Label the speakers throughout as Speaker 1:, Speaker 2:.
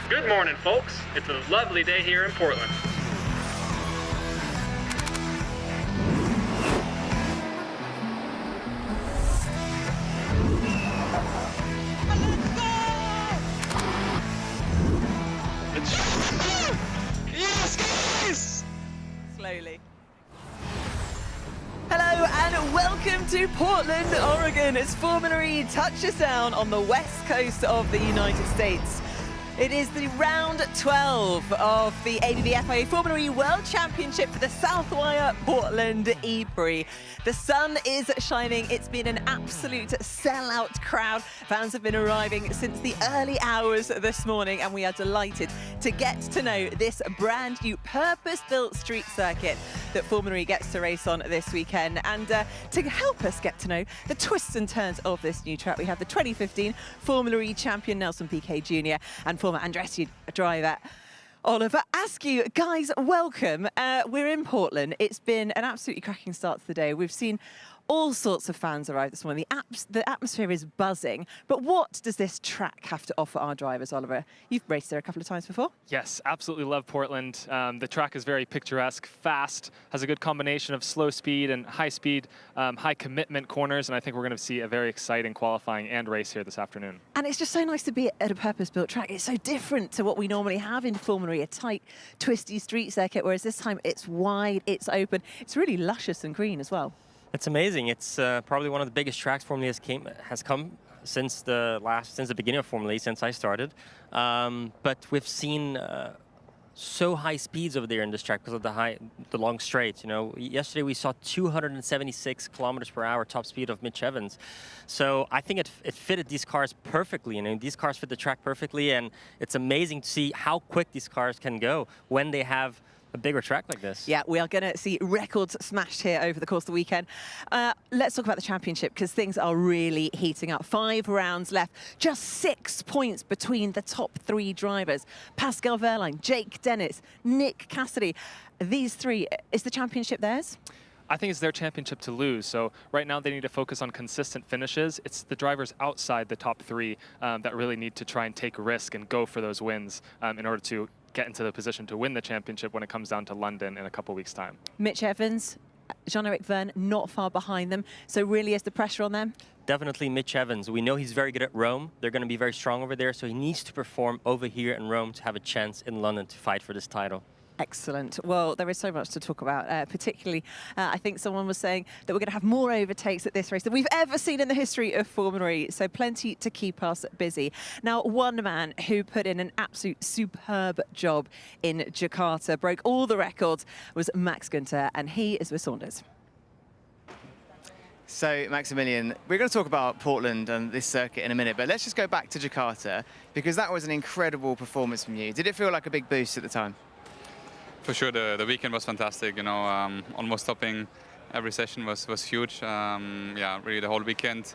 Speaker 1: Good morning, folks. It's a lovely day here in Portland.
Speaker 2: Yes, guys!
Speaker 3: Slowly. Hello and welcome to Portland, Oregon. It's Formula E touches down on the west coast of the United States. It is the round 12 of the ABB FIA Formula E World Championship for the Southwire Portland E-Prix. The sun is shining. It's been an absolute sellout crowd. Fans have been arriving since the early hours this morning, and we are delighted to get to know this brand new purpose-built street circuit that Formula E gets to race on this weekend. And to help us get to know the twists and turns of this new track, we have the 2015 Formula E champion Nelson Piquet Jr. and former Andretti driver Oliver Askew. Guys, welcome. We're in Portland. It's been an absolutely cracking start to the day. We've seen all sorts of fans arrive this morning. The atmosphere is buzzing. But what does this track have to offer our drivers, Oliver? You've raced there a couple of times before.
Speaker 1: Yes, absolutely love Portland. The track is very picturesque, fast, has a good combination of slow speed and high speed, high commitment corners, and I think we're going to see a very exciting qualifying and race here this afternoon.
Speaker 3: And it's just so nice to be at a purpose-built track. It's so different to what we normally have in Formula E, a tight, twisty street circuit, whereas this time it's wide, it's open. It's really luscious and green as well.
Speaker 2: It's amazing. It's probably one of the biggest tracks Formula E has come since the beginning of Formula E, since I started. But we've seen so high speeds over there in this track because of the long straight. You know, yesterday we saw 276 kilometers per hour top speed of Mitch Evans. So I think it fitted these cars perfectly. You know, these cars fit the track perfectly, and it's amazing to see how quick these cars can go when they have a bigger track like this.
Speaker 3: Yeah, we are going to see records smashed here over the course of the weekend. Let's talk about the championship, because things are really heating up. 5 rounds left, just 6 points between the top 3 drivers. Pascal Wehrlein, Jake Dennis, Nick Cassidy. These 3, is the championship theirs?
Speaker 1: I think it's their championship to lose. So right now they need to focus on consistent finishes. It's the drivers outside the top 3 that really need to try and take a risk and go for those wins in order to get into the position to win the championship when it comes down to London in a couple weeks' time.
Speaker 3: Mitch Evans, Jean-Eric Vergne, not far behind them. So really is the pressure on them?
Speaker 2: Definitely Mitch Evans. We know he's very good at Rome. They're going to be very strong over there, so he needs to perform over here in Rome to have a chance in London to fight for this title.
Speaker 3: Excellent. Well, there is so much to talk about, particularly I think someone was saying that we're going to have more overtakes at this race than we've ever seen in the history of Formula E, so plenty to keep us busy. Now, one man who put in an absolute superb job in Jakarta, broke all the records, was Max Günther, and he is with Saunders.
Speaker 4: So, Maximilian, we're going to talk about Portland and this circuit in a minute, but let's just go back to Jakarta, because that was an incredible performance from you. Did it feel like a big boost at the time?
Speaker 5: For sure, the weekend was fantastic. You know, almost stopping every session was huge. Yeah, really the whole weekend.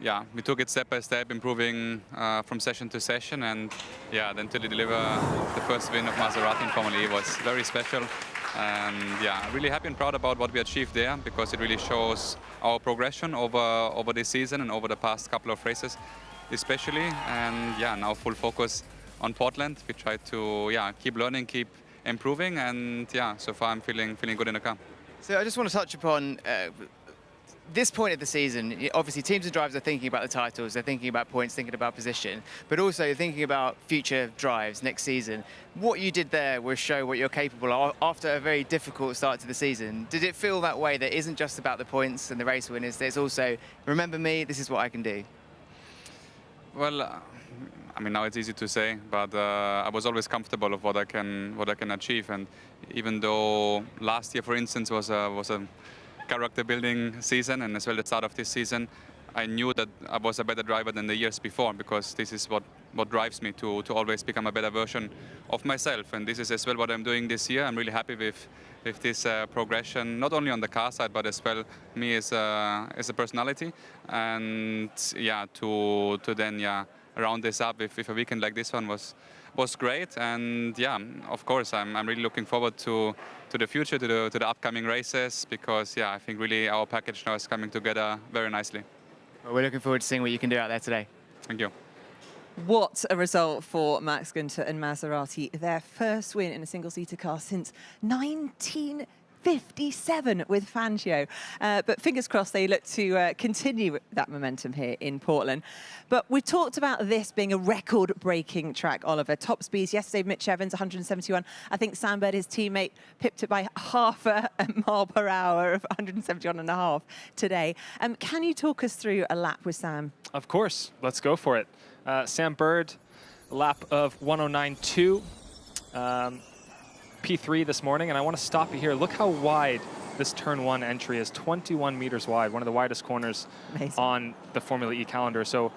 Speaker 5: Yeah, we took it step by step, improving from session to session, and yeah, then to deliver the first win of Maserati in Formula E was very special. And yeah, really happy and proud about what we achieved there, because it really shows our progression over this season and over the past couple of races, especially. And yeah, now full focus on Portland. We try to keep learning, keep improving, and yeah, so far I'm feeling good in the car.
Speaker 4: So I just want to touch upon this point of the season. Obviously, teams and drivers are thinking about the titles, they're thinking about points, thinking about position, but also thinking about future drives next season. What you did there was show what you're capable of after a very difficult start to the season. Did it feel that way, that isn't just about the points and the race winners, it's also, remember me, this is what I can do?
Speaker 5: Well, I mean, now it's easy to say, but I was always comfortable of what I can achieve. And even though last year, for instance, was a character-building season, and as well the start of this season, I knew that I was a better driver than the years before, because this is what drives me to always become a better version of myself. And this is as well what I'm doing this year. I'm really happy with this progression, not only on the car side, but as well me as a personality. And yeah, to then round this up with a weekend like this one was great. And yeah, of course, I'm really looking forward to the future, to the upcoming races, because yeah, I think really our package now is coming together very nicely.
Speaker 4: Well, we're looking forward to seeing what you can do out there today.
Speaker 5: Thank you.
Speaker 3: What a result for Max Günther and Maserati. Their first win in a single-seater car since 1957 with Fangio. But fingers crossed they look to continue that momentum here in Portland. But we talked about this being a record-breaking track, Oliver. Top speeds yesterday, Mitch Evans, 171. I think Sam Bird, his teammate, pipped it by half a mile per hour of 171.5 today. Can you talk us through a lap with Sam?
Speaker 1: Of course. Let's go for it. Sam Bird, lap of 109.2. P3 this morning, and I want to stop you here. Look how wide this turn 1 entry is, 21 meters wide, one of the widest corners on the Formula E calendar. So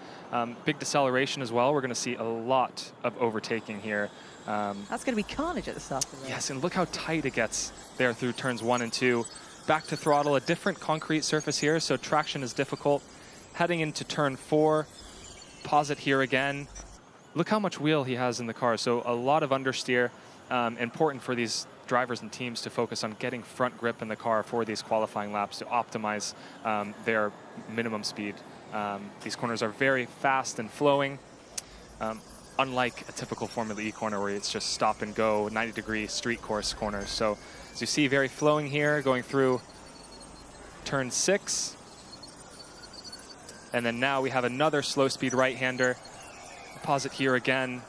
Speaker 1: big deceleration as well. We're going to see a lot of overtaking here.
Speaker 3: That's going to be carnage at the start of the race.
Speaker 1: Yes, and look how tight it gets there through turns 1 and 2. Back to throttle, a different concrete surface here, so traction is difficult. Heading into turn 4, pause it here again. Look how much wheel he has in the car, so a lot of understeer. Important for these drivers and teams to focus on getting front grip in the car for these qualifying laps to optimize their minimum speed. These corners are very fast and flowing, unlike a typical Formula E corner where it's just stop and go, 90-degree street course corners. So as you see, very flowing here, going through turn 6. And then now we have another slow speed right-hander. Pause it here again.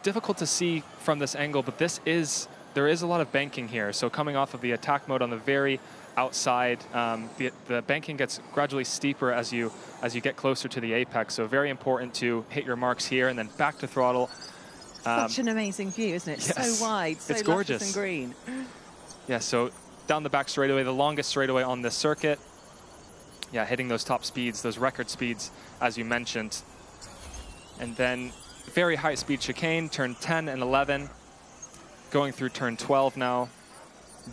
Speaker 1: Difficult to see from this angle, but there is a lot of banking here. So coming off of the attack mode on the very outside, the banking gets gradually steeper as you get closer to the apex. So very important to hit your marks here and then back to throttle.
Speaker 3: Such an amazing view, isn't it?
Speaker 1: Yes,
Speaker 3: so wide, so
Speaker 1: it's gorgeous
Speaker 3: and green.
Speaker 1: Yeah, so down the back straightaway, the longest straightaway on this circuit. Yeah, hitting those top speeds, those record speeds, as you mentioned. And then very high speed chicane, turn 10 and 11, going through turn 12 now.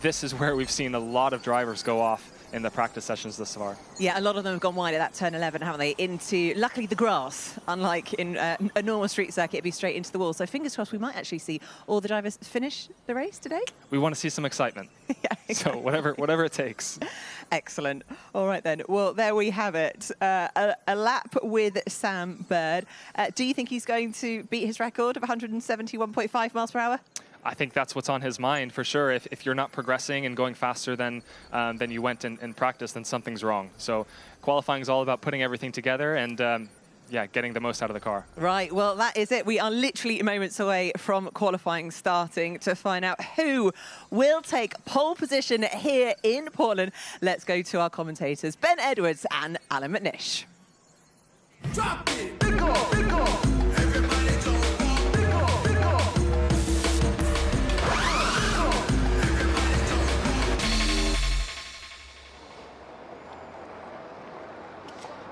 Speaker 1: This is where we've seen a lot of drivers go off in the practice sessions thus far.
Speaker 3: Yeah, a lot of them have gone wide at that turn 11, haven't they? Into, luckily, the grass. Unlike in a normal street circuit, it'd be straight into the wall. So fingers crossed we might actually see all the drivers finish the race today.
Speaker 1: We want to see some excitement.
Speaker 3: Yeah, exactly.
Speaker 1: So whatever it takes.
Speaker 3: Excellent. All right, then. Well, there we have it. A lap with Sam Bird. Do you think he's going to beat his record of 171.5 miles per hour?
Speaker 1: I think that's what's on his mind for sure. If you're not progressing and going faster than you went in practice, then something's wrong. So qualifying is all about putting everything together and yeah, getting the most out of the car.
Speaker 3: Right, well, that is it. We are literally moments away from qualifying starting to find out who will take pole position here in Portland. Let's go to our commentators, Ben Edwards and Alan McNish.
Speaker 6: Drop it! Big goal! Big goal! Everybody jump on! Big goal! Big goal!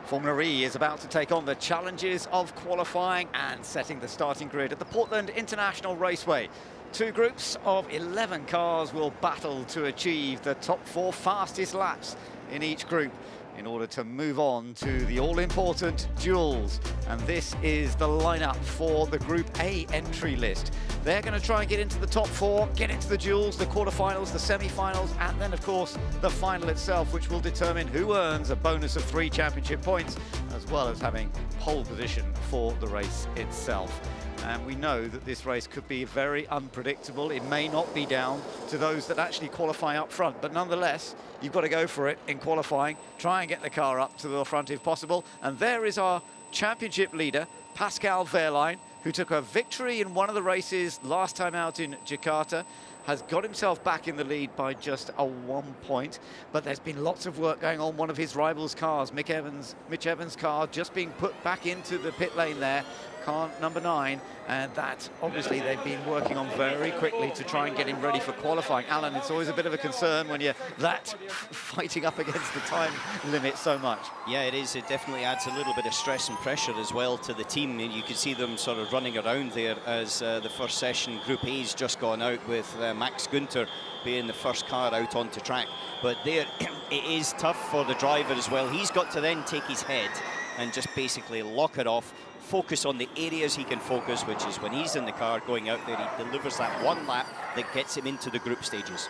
Speaker 7: Formula E is about to take on the challenges of qualifying and setting the starting grid at the Portland International Raceway. Two groups of 11 cars will battle to achieve the top 4 fastest laps in each group in order to move on to the all-important duels. And this is the lineup for the Group A entry list. They're going to try and get into the top 4, get into the duels, the quarterfinals, the semi-finals, and then, of course, the final itself, which will determine who earns a bonus of 3 championship points, as well as having pole position for the race itself. And we know that this race could be very unpredictable. It may not be down to those that actually qualify up front, but nonetheless, you've got to go for it in qualifying, try and get the car up to the front if possible. And there is our championship leader, Pascal Wehrlein, who took a victory in one of the races last time out in Jakarta, has got himself back in the lead by just a 1 point. But there's been lots of work going on one of his rivals' cars, Mitch Evans' car, just being put back into the pit lane there, car number 9, and that obviously they've been working on very quickly to try and get him ready for qualifying. Alan, it's always a bit of a concern when you're fighting up against the time limit so much.
Speaker 8: Yeah, it is. It definitely adds a little bit of stress and pressure as well to the team. And you can see them sort of running around there as the first session, Group A's just gone out with Max Günther being the first car out onto track. But there, it is tough for the driver as well. He's got to then take his head and just basically lock it off, focus on the areas he can focus, which is when he's in the car going out there, he delivers that one lap that gets him into the group stages.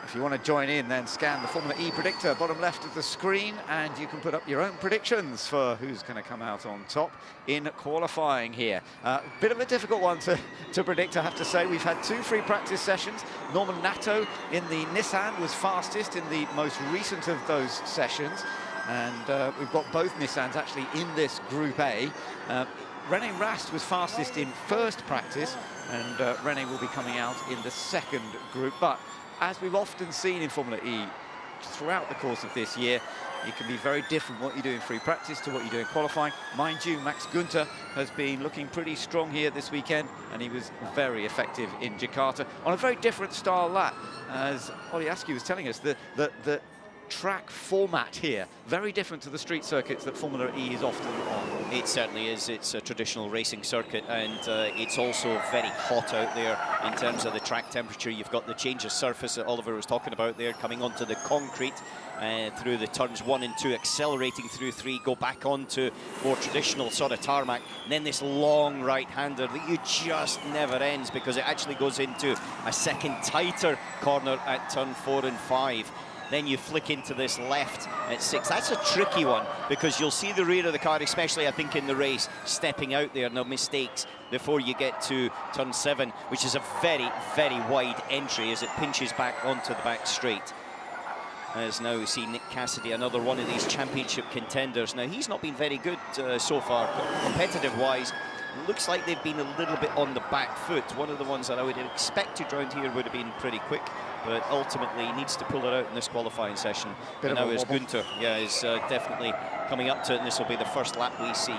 Speaker 7: If you want to join in, then scan the Formula E predictor, bottom left of the screen, and you can put up your own predictions for who's going to come out on top in qualifying here. Bit of a difficult one to predict, I have to say. We've had 2 free practice sessions. Norman Nato in the Nissan was fastest in the most recent of those sessions, and we've got both Nissans actually in this Group A. René Rast was fastest in first practice, and René will be coming out in the second group. But as we've often seen in Formula E throughout the course of this year, it can be very different what you do in free practice to what you do in qualifying. Mind you, Max Günther has been looking pretty strong here this weekend, and he was very effective in Jakarta on a very different style lap. As Ollie Askew was telling us, the track format here, very different to the street circuits that Formula E is often on.
Speaker 8: It certainly is. It's a traditional racing circuit, and it's also very hot out there in terms of the track temperature. You've got the change of surface that Oliver was talking about there, coming onto the concrete through the turns 1 and 2, accelerating through 3, go back onto more traditional sort of tarmac, and then this long right-hander that you just never ends, because it actually goes into a second tighter corner at turn 4 and 5. Then you flick into this left at 6. That's a tricky one, because you'll see the rear of the car, especially I think in the race, stepping out there, no mistakes, before you get to turn 7, which is a very, very wide entry as it pinches back onto the back straight. As now we see Nick Cassidy, another one of these championship contenders. Now, he's not been very good so far, competitive-wise. Looks like they've been a little bit on the back foot. One of the ones that I would have expected around here would have been pretty quick, but ultimately he needs to pull it out in this qualifying session. And now is Günther, is definitely coming up to it, and this will be the first lap we see.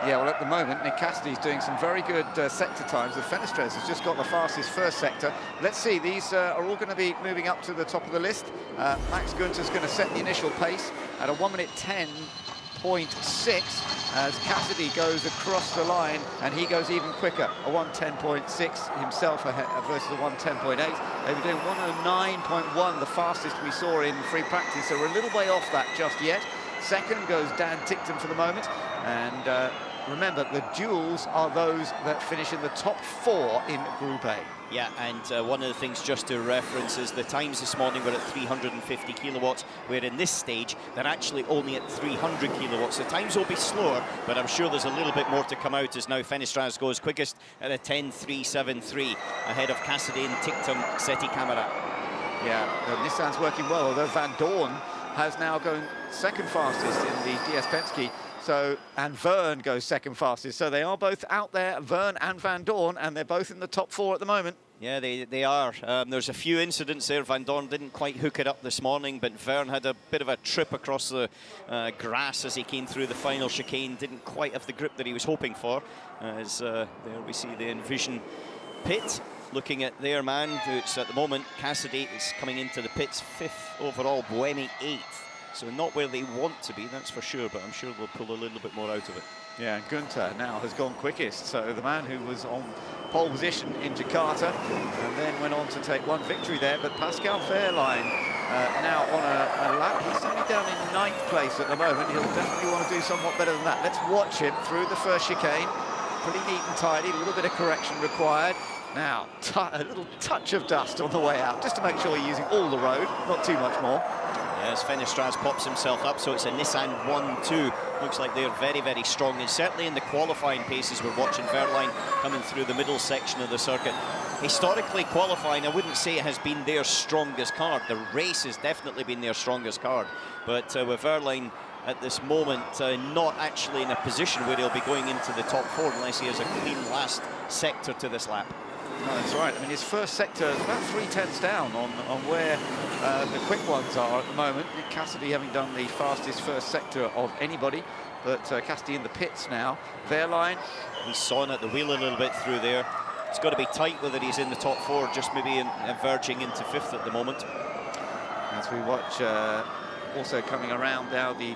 Speaker 7: Yeah, well, at the moment, Nick Cassidy's doing some very good sector times. The Fenestrez has just got the fastest first sector. Let's see, these are all going to be moving up to the top of the list. Max Günther's going to set the initial pace at a 1:10.6 as Cassidy goes across the line, and he goes even quicker, a 1:10.6 himself ahead versus a 1:10.8. They were doing 1:09.1, the fastest we saw in free practice, so we're a little way off that just yet. Second goes Dan Tickton for the moment, and remember, the duels are those that finish in the top 4 in Group A.
Speaker 8: Yeah, and one of the things just to reference is the times this morning were at 350 kilowatts, where in this stage they're actually only at 300 kilowatts. The times will be slower, but I'm sure there's a little bit more to come out, as now Fenestrez goes quickest at a 10.373 ahead of Cassidy and Tickton Seti Camera.
Speaker 7: Yeah, Nissan's working well, although Van Dorn has now going second fastest in the DS Penske. So, and Verne goes second fastest. So they are both out there, Verne and Van Dorn, and they're both in the top 4 at the moment.
Speaker 8: Yeah, they are. There's a few incidents there. Van Dorn didn't quite hook it up this morning, but Verne had a bit of a trip across the grass as he came through the final chicane. Didn't quite have the grip that he was hoping for. As there we see the Envision pit. Looking at their man, who's at the moment, Cassidy is coming into the pits 5th overall, Buemi 8th. So not where they want to be, that's for sure, but I'm sure they'll pull a little bit more out of it.
Speaker 7: Yeah, Günther now has gone quickest. So the man who was on pole position in Jakarta and then went on to take one victory there. But Pascal Wehrlein now on a lap. He's only down in 9th place at the moment. He'll definitely want to do somewhat better than that. Let's watch him through the first chicane. Pretty neat and tidy, a little bit of correction required. Now, a little touch of dust on the way out, just to make sure you're using all the road, not too much more.
Speaker 8: As Fenestrez pops himself up, so it's a Nissan 1-2. Looks like they're very, very strong, and certainly in the qualifying paces, we're watching Wehrlein coming through the middle section of the circuit. Historically, qualifying, I wouldn't say it has been their strongest card. The race has definitely been their strongest card, but with Wehrlein at this moment not actually in a position where he'll be going into the top 4 unless he has a clean last sector to this lap.
Speaker 7: No, that's right. I mean, his first sector is about 3/10 down on where the quick ones are at the moment. Nick Cassidy having done the fastest first sector of anybody, but Cassidy in the pits now. Wehrlein,
Speaker 8: he's sawing at the wheel a little bit through there. It's got to be tight whether he's in the top 4, just maybe verging into 5th at the moment.
Speaker 7: As we watch, also coming around now the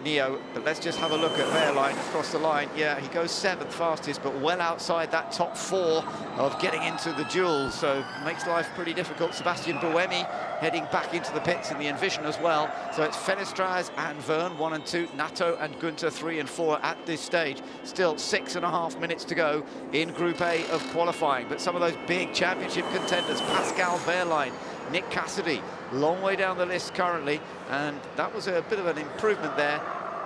Speaker 7: Neo, but let's just have a look at Wehrlein across the line. Yeah, he goes 7th fastest, but well outside that top 4 of getting into the duels, so makes life pretty difficult. Sebastian Buemi heading back into the pits in the Envision as well. So it's Fenestrez and Verne 1 and 2, Nato and Günther 3 and 4 at this stage. Still 6.5 minutes to go in Group A of qualifying, but some of those big championship contenders, Pascal Wehrlein Nick Cassidy, long way down the list currently, and that was a bit of an improvement there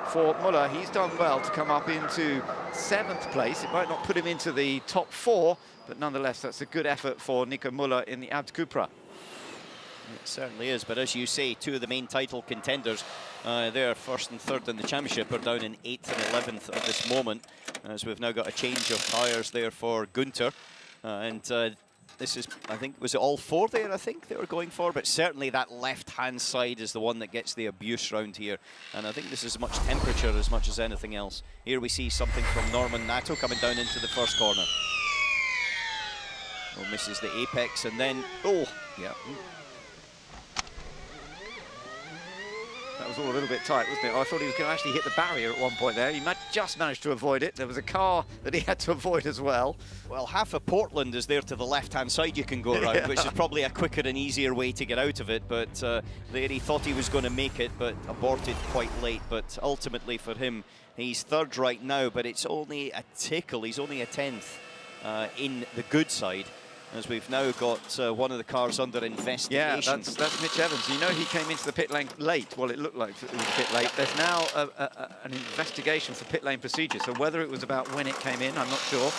Speaker 7: for Muller. He's done well to come up into 7th place. It might not put him into the top 4, but nonetheless, that's a good effort for Nico Muller in the Abt Cupra.
Speaker 8: It certainly is, but as you say, 2 of the main title contenders, they're 1st and 3rd in the championship, are down in 8th and 11th at this moment, as we've now got a change of tyres there for Gunter. This is, I think, was it all 4 there, I think, they were going for? But certainly that left-hand side is the one that gets the abuse round here. And I think this is much temperature as much as anything else. Here we see something from Norman Nato coming down into the first corner. Oh, misses the apex, and then, oh, yeah.
Speaker 7: That was all a little bit tight, wasn't it? I thought he was going to actually hit the barrier at one point there. He just managed to avoid it. There was a car that he had to avoid as well.
Speaker 8: Well, half of Portland is there to the left-hand side you can go around,
Speaker 7: Yeah.
Speaker 8: which is probably a quicker and easier way to get out of it. But there he thought he was going to make it, but aborted quite late. But ultimately for him, he's 3rd right now, but it's only a tickle. He's only a 10th in the good side, as we've now got one of the cars under investigation.
Speaker 7: Yeah, that's Mitch Evans. You know, he came into the pit lane late. Well, it looked like it was pit late. There's now an investigation for pit lane procedure. So whether it was about when it came in, I'm not sure.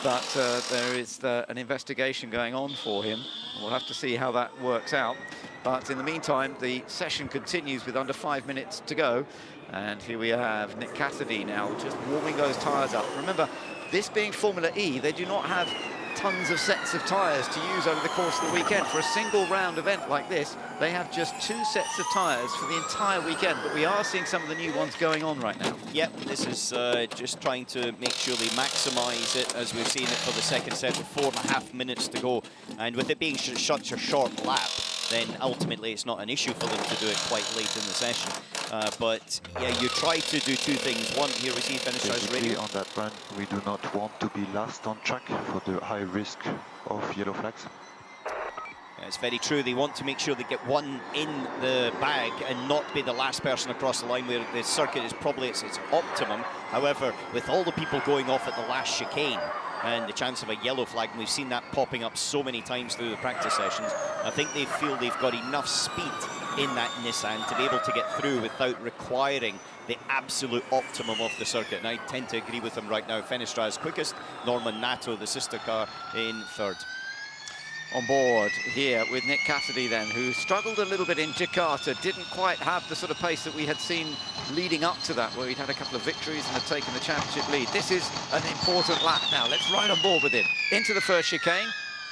Speaker 7: But there is an investigation going on for him. We'll have to see how that works out. But in the meantime, the session continues with under 5 minutes to go. And here we have Nick Cassidy now just warming those tyres up. Remember, this being Formula E, they do not have tons of sets of tyres to use over the course of the weekend. For a single round event like this, they have just 2 sets of tyres for the entire weekend, but we are seeing some of the new ones going on right now.
Speaker 8: Yep, this is just trying to make sure they maximise it, as we've seen it for the second set with 4.5 minutes to go. And with it being such a short lap, then ultimately it's not an issue for them to do it quite late in the session. But yeah, you try to do 2 things. One, here we see Fennestrau's radio.
Speaker 9: On that run, we do not want to be last on track for the high risk of yellow flags.
Speaker 8: Yeah, it's very true. They want to make sure they get one in the bag and not be the last person across the line, where the circuit is probably its optimum. However, with all the people going off at the last chicane and the chance of a yellow flag, and we've seen that popping up so many times through the practice sessions, I think they feel they've got enough speed in that Nissan to be able to get through without requiring the absolute optimum of the circuit. And I tend to agree with them right now. Fennestra's quickest, Norman Nato, the sister car, in 3rd.
Speaker 7: On board here with Nick Cassidy then, who struggled a little bit in Jakarta, didn't quite have the sort of pace that we had seen leading up to that, where he'd had a couple of victories and had taken the championship lead. This is an important lap now. Let's ride on board with him. Into the first chicane,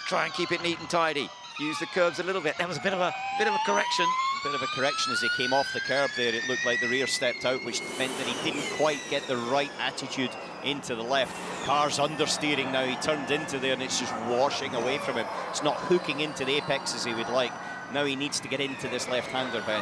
Speaker 7: try and keep it neat and tidy. Use the curbs a little bit. There was a bit of a correction.
Speaker 8: Bit of a correction as he came off the curb there. It looked like the rear stepped out, which meant that he didn't quite get the right attitude into the left. Car's understeering now. He turned into there and it's just washing away from him. It's not hooking into the apex as he would like. Now he needs to get into this left-hander, Ben.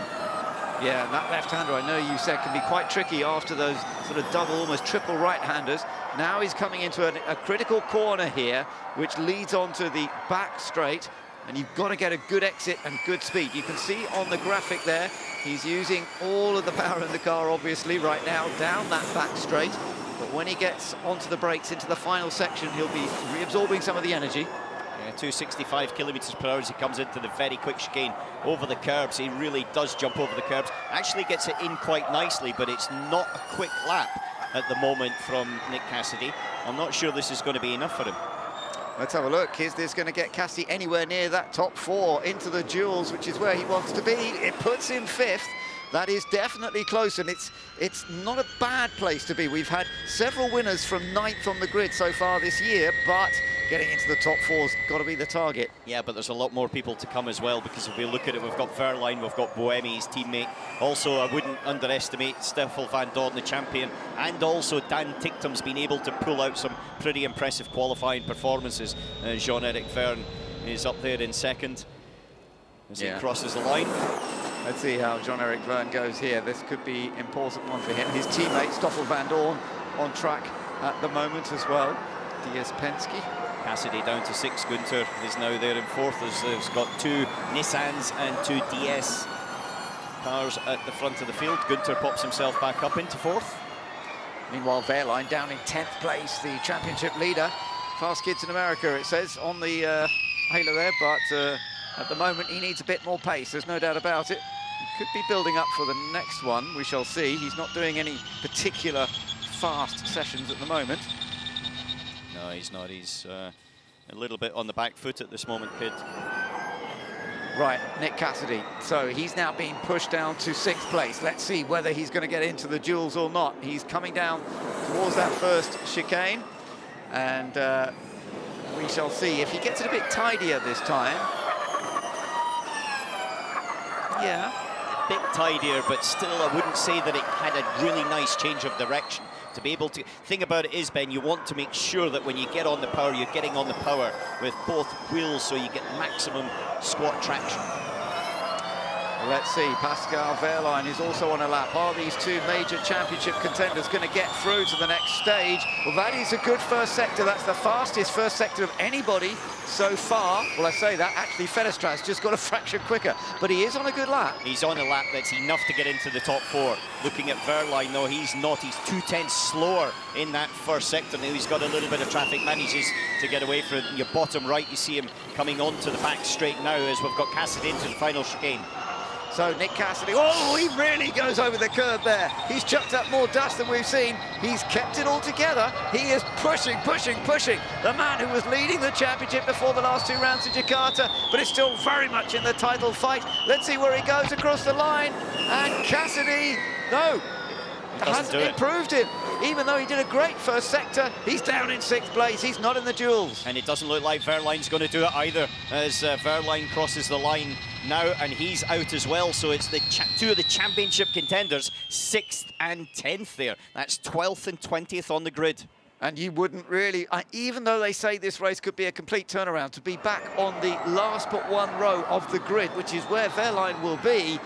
Speaker 7: Yeah, and that left-hander, I know you said, can be quite tricky after those sort of double, almost triple right-handers. Now he's coming into a critical corner here, which leads onto the back straight. And you've got to get a good exit and good speed. You can see on the graphic there, he's using all of the power in the car, obviously, right now, down that back straight. But when he gets onto the brakes into the final section, he'll be reabsorbing some of the energy.
Speaker 8: Yeah, 265 kilometers per hour as he comes into the very quick chicane over the curbs. He really does jump over the curbs. Actually gets it in quite nicely, but it's not a quick lap at the moment from Nick Cassidy. I'm not sure this is going to be enough for him.
Speaker 7: Let's have a look. Is this going to get Cassidy anywhere near that top 4 into the duels, which is where he wants to be? It puts him 5th. That is definitely close, and it's not a bad place to be. We've had several winners from 9th on the grid so far this year, but getting into the top 4's got to be the target.
Speaker 8: Yeah, but there's a lot more people to come as well, because if we look at it, we've got Verline, we've got Boemi, his teammate. Also, I wouldn't underestimate Stoffel van Dorn, the champion, and also Dan Tichtum's been able to pull out some pretty impressive qualifying performances. Jean-Eric Verne is up there in 2nd as he crosses the line.
Speaker 7: Let's see how Jean-Eric Verne goes here. This could be an important one for him. His teammate, Stoffel van Dorn, on track at the moment as well. Diaz Penske.
Speaker 8: Cassidy down to 6. Gunter is now there in 4th. There's got 2 Nissans and 2 DS cars at the front of the field. Gunter pops himself back up into 4th.
Speaker 7: Meanwhile, Verline down in 10th place, the championship leader. Fast kids in America, it says, on the halo there, but At the moment, he needs a bit more pace, there's no doubt about it. He could be building up for the next one, we shall see. He's not doing any particular fast sessions at the moment.
Speaker 8: No, he's not. He's a little bit on the back foot at this moment, Kid.
Speaker 7: Right, Nick Cassidy. So he's now being pushed down to 6th place. Let's see whether he's going to get into the duels or not. He's coming down towards that first chicane. And we shall see if he gets it a bit tidier this time. Yeah.
Speaker 8: A bit tidier, but still I wouldn't say that it had a really nice change of direction. To be able to think about it is, Ben, you want to make sure that when you get on the power, you're getting on the power with both wheels so you get maximum squat traction.
Speaker 7: Let's see, Pascal Wehrlein is also on a lap. Are these two major championship contenders going to get through to the next stage? Well, that is a good first sector. That's the fastest first sector of anybody so far. Well, I say that, actually Fenestras just got a fraction quicker, but he is on a good lap.
Speaker 8: He's on a lap that's enough to get into the top 4. Looking at Wehrlein, no, he's not. He's 2/10 slower in that first sector. Now he's got a little bit of traffic, manages to get away from it. In your bottom right, you see him coming onto the back straight now as we've got Cassidy into the final chicane.
Speaker 7: So Nick Cassidy, oh, he really goes over the curb there. He's chucked up more dust than we've seen. He's kept it all together. He is pushing, pushing, pushing. The man who was leading the championship before the last 2 rounds in Jakarta, but is still very much in the title fight. Let's see where he goes across the line. And Cassidy, no, hasn't improved him. Even though he did a great first sector, he's down in 6th place. He's not in the duels.
Speaker 8: And it doesn't look like Wehrlein's going to do it either, as Wehrlein crosses the line now, and he's out as well. So it's the 2 of the championship contenders, 6th and 10th there. That's 12th and 20th on the grid.
Speaker 7: And you wouldn't really, even though they say this race could be a complete turnaround, to be back on the last but 1 row of the grid, which is where Wehrlein will be,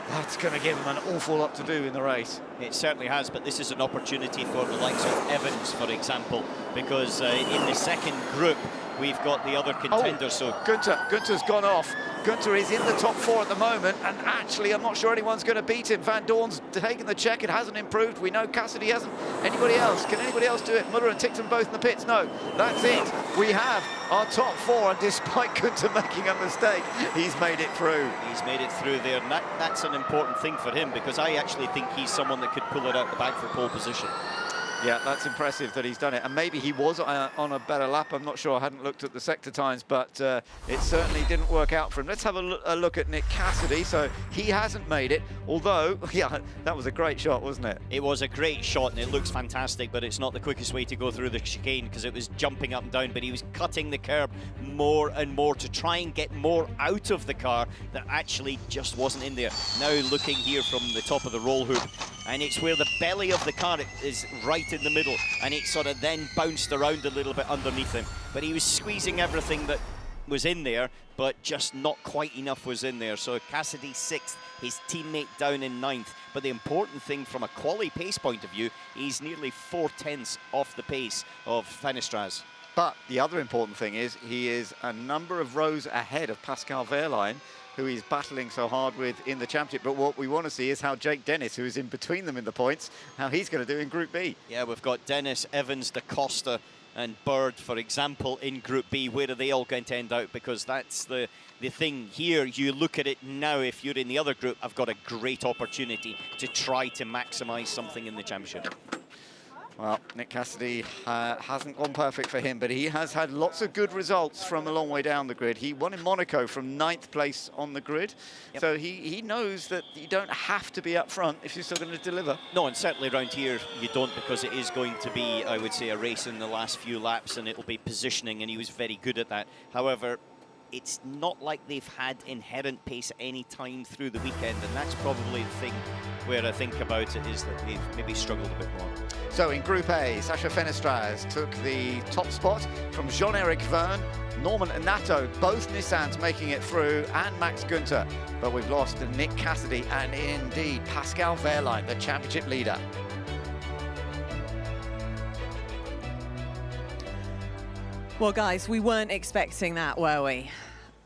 Speaker 7: that's going to give him an awful lot to do in the race.
Speaker 8: It certainly has, but this is an opportunity for the likes of Evans, for example, because in the second group, we've got the other contenders.
Speaker 7: Oh, so Gunter's gone off. Gunter is in the top 4 at the moment, and actually, I'm not sure anyone's going to beat him. Van Dorn's taken the check. It hasn't improved. We know Cassidy hasn't. Anybody else? Can anybody else do it? Muller and Tickton both in the pits? No, that's it. We have our top 4, and despite Gunter making a mistake, he's made it through.
Speaker 8: He's made it through there, and that's an important thing for him, because I actually think he's someone that could pull it out the bag for pole position.
Speaker 7: Yeah, that's impressive that he's done it. And maybe he was on a better lap. I'm not sure. I hadn't looked at the sector times, but it certainly didn't work out for him. Let's have a look at Nick Cassidy. So he hasn't made it, although, yeah, that was a great shot, wasn't it?
Speaker 8: It was a great shot, and it looks fantastic, but it's not the quickest way to go through the chicane, because it was jumping up and down, but he was cutting the curb more and more to try and get more out of the car that actually just wasn't in there. Now looking here from the top of the roll hoop, and it's where the belly of the car is right in the middle, and it sort of then bounced around a little bit underneath him. But he was squeezing everything that was in there, but just not quite enough was in there. So Cassidy 6th, his teammate down in 9th. But the important thing from a quali pace point of view, he's nearly 4/10 off the pace of Fenestras.
Speaker 7: But the other important thing is he is a number of rows ahead of Pascal Wehrlein, who he's battling so hard with in the championship. But what we want to see is how Jake Dennis, who is in between them in the points, how he's going to do in Group B.
Speaker 8: Yeah, we've got Dennis, Evans, Da Costa and Bird, for example, in Group B. Where are they all going to end out? Because that's the thing here. You look at it now, if you're in the other group, I've got a great opportunity to try to maximise something in the championship.
Speaker 7: Well, Nick Cassidy hasn't gone perfect for him, but he has had lots of good results from a long way down the grid. He won in Monaco from 9th place on the grid. Yep. So he knows that you don't have to be up front if you're still going to deliver.
Speaker 8: No, and certainly around here you don't, because it is going to be, I would say, a race in the last few laps, and it'll be positioning, and he was very good at that. However, it's not like they've had inherent pace any time through the weekend, and that's probably the thing where I think about it, is that they've maybe struggled a bit more.
Speaker 7: So in Group A, Sacha Fenestras took the top spot from Jean-Eric Verne, Norman Anato, both Nissans making it through, and Max Günther. But we've lost Nick Cassidy and indeed Pascal Wehrlein, the championship leader.
Speaker 3: Well, guys, we weren't expecting that, were we?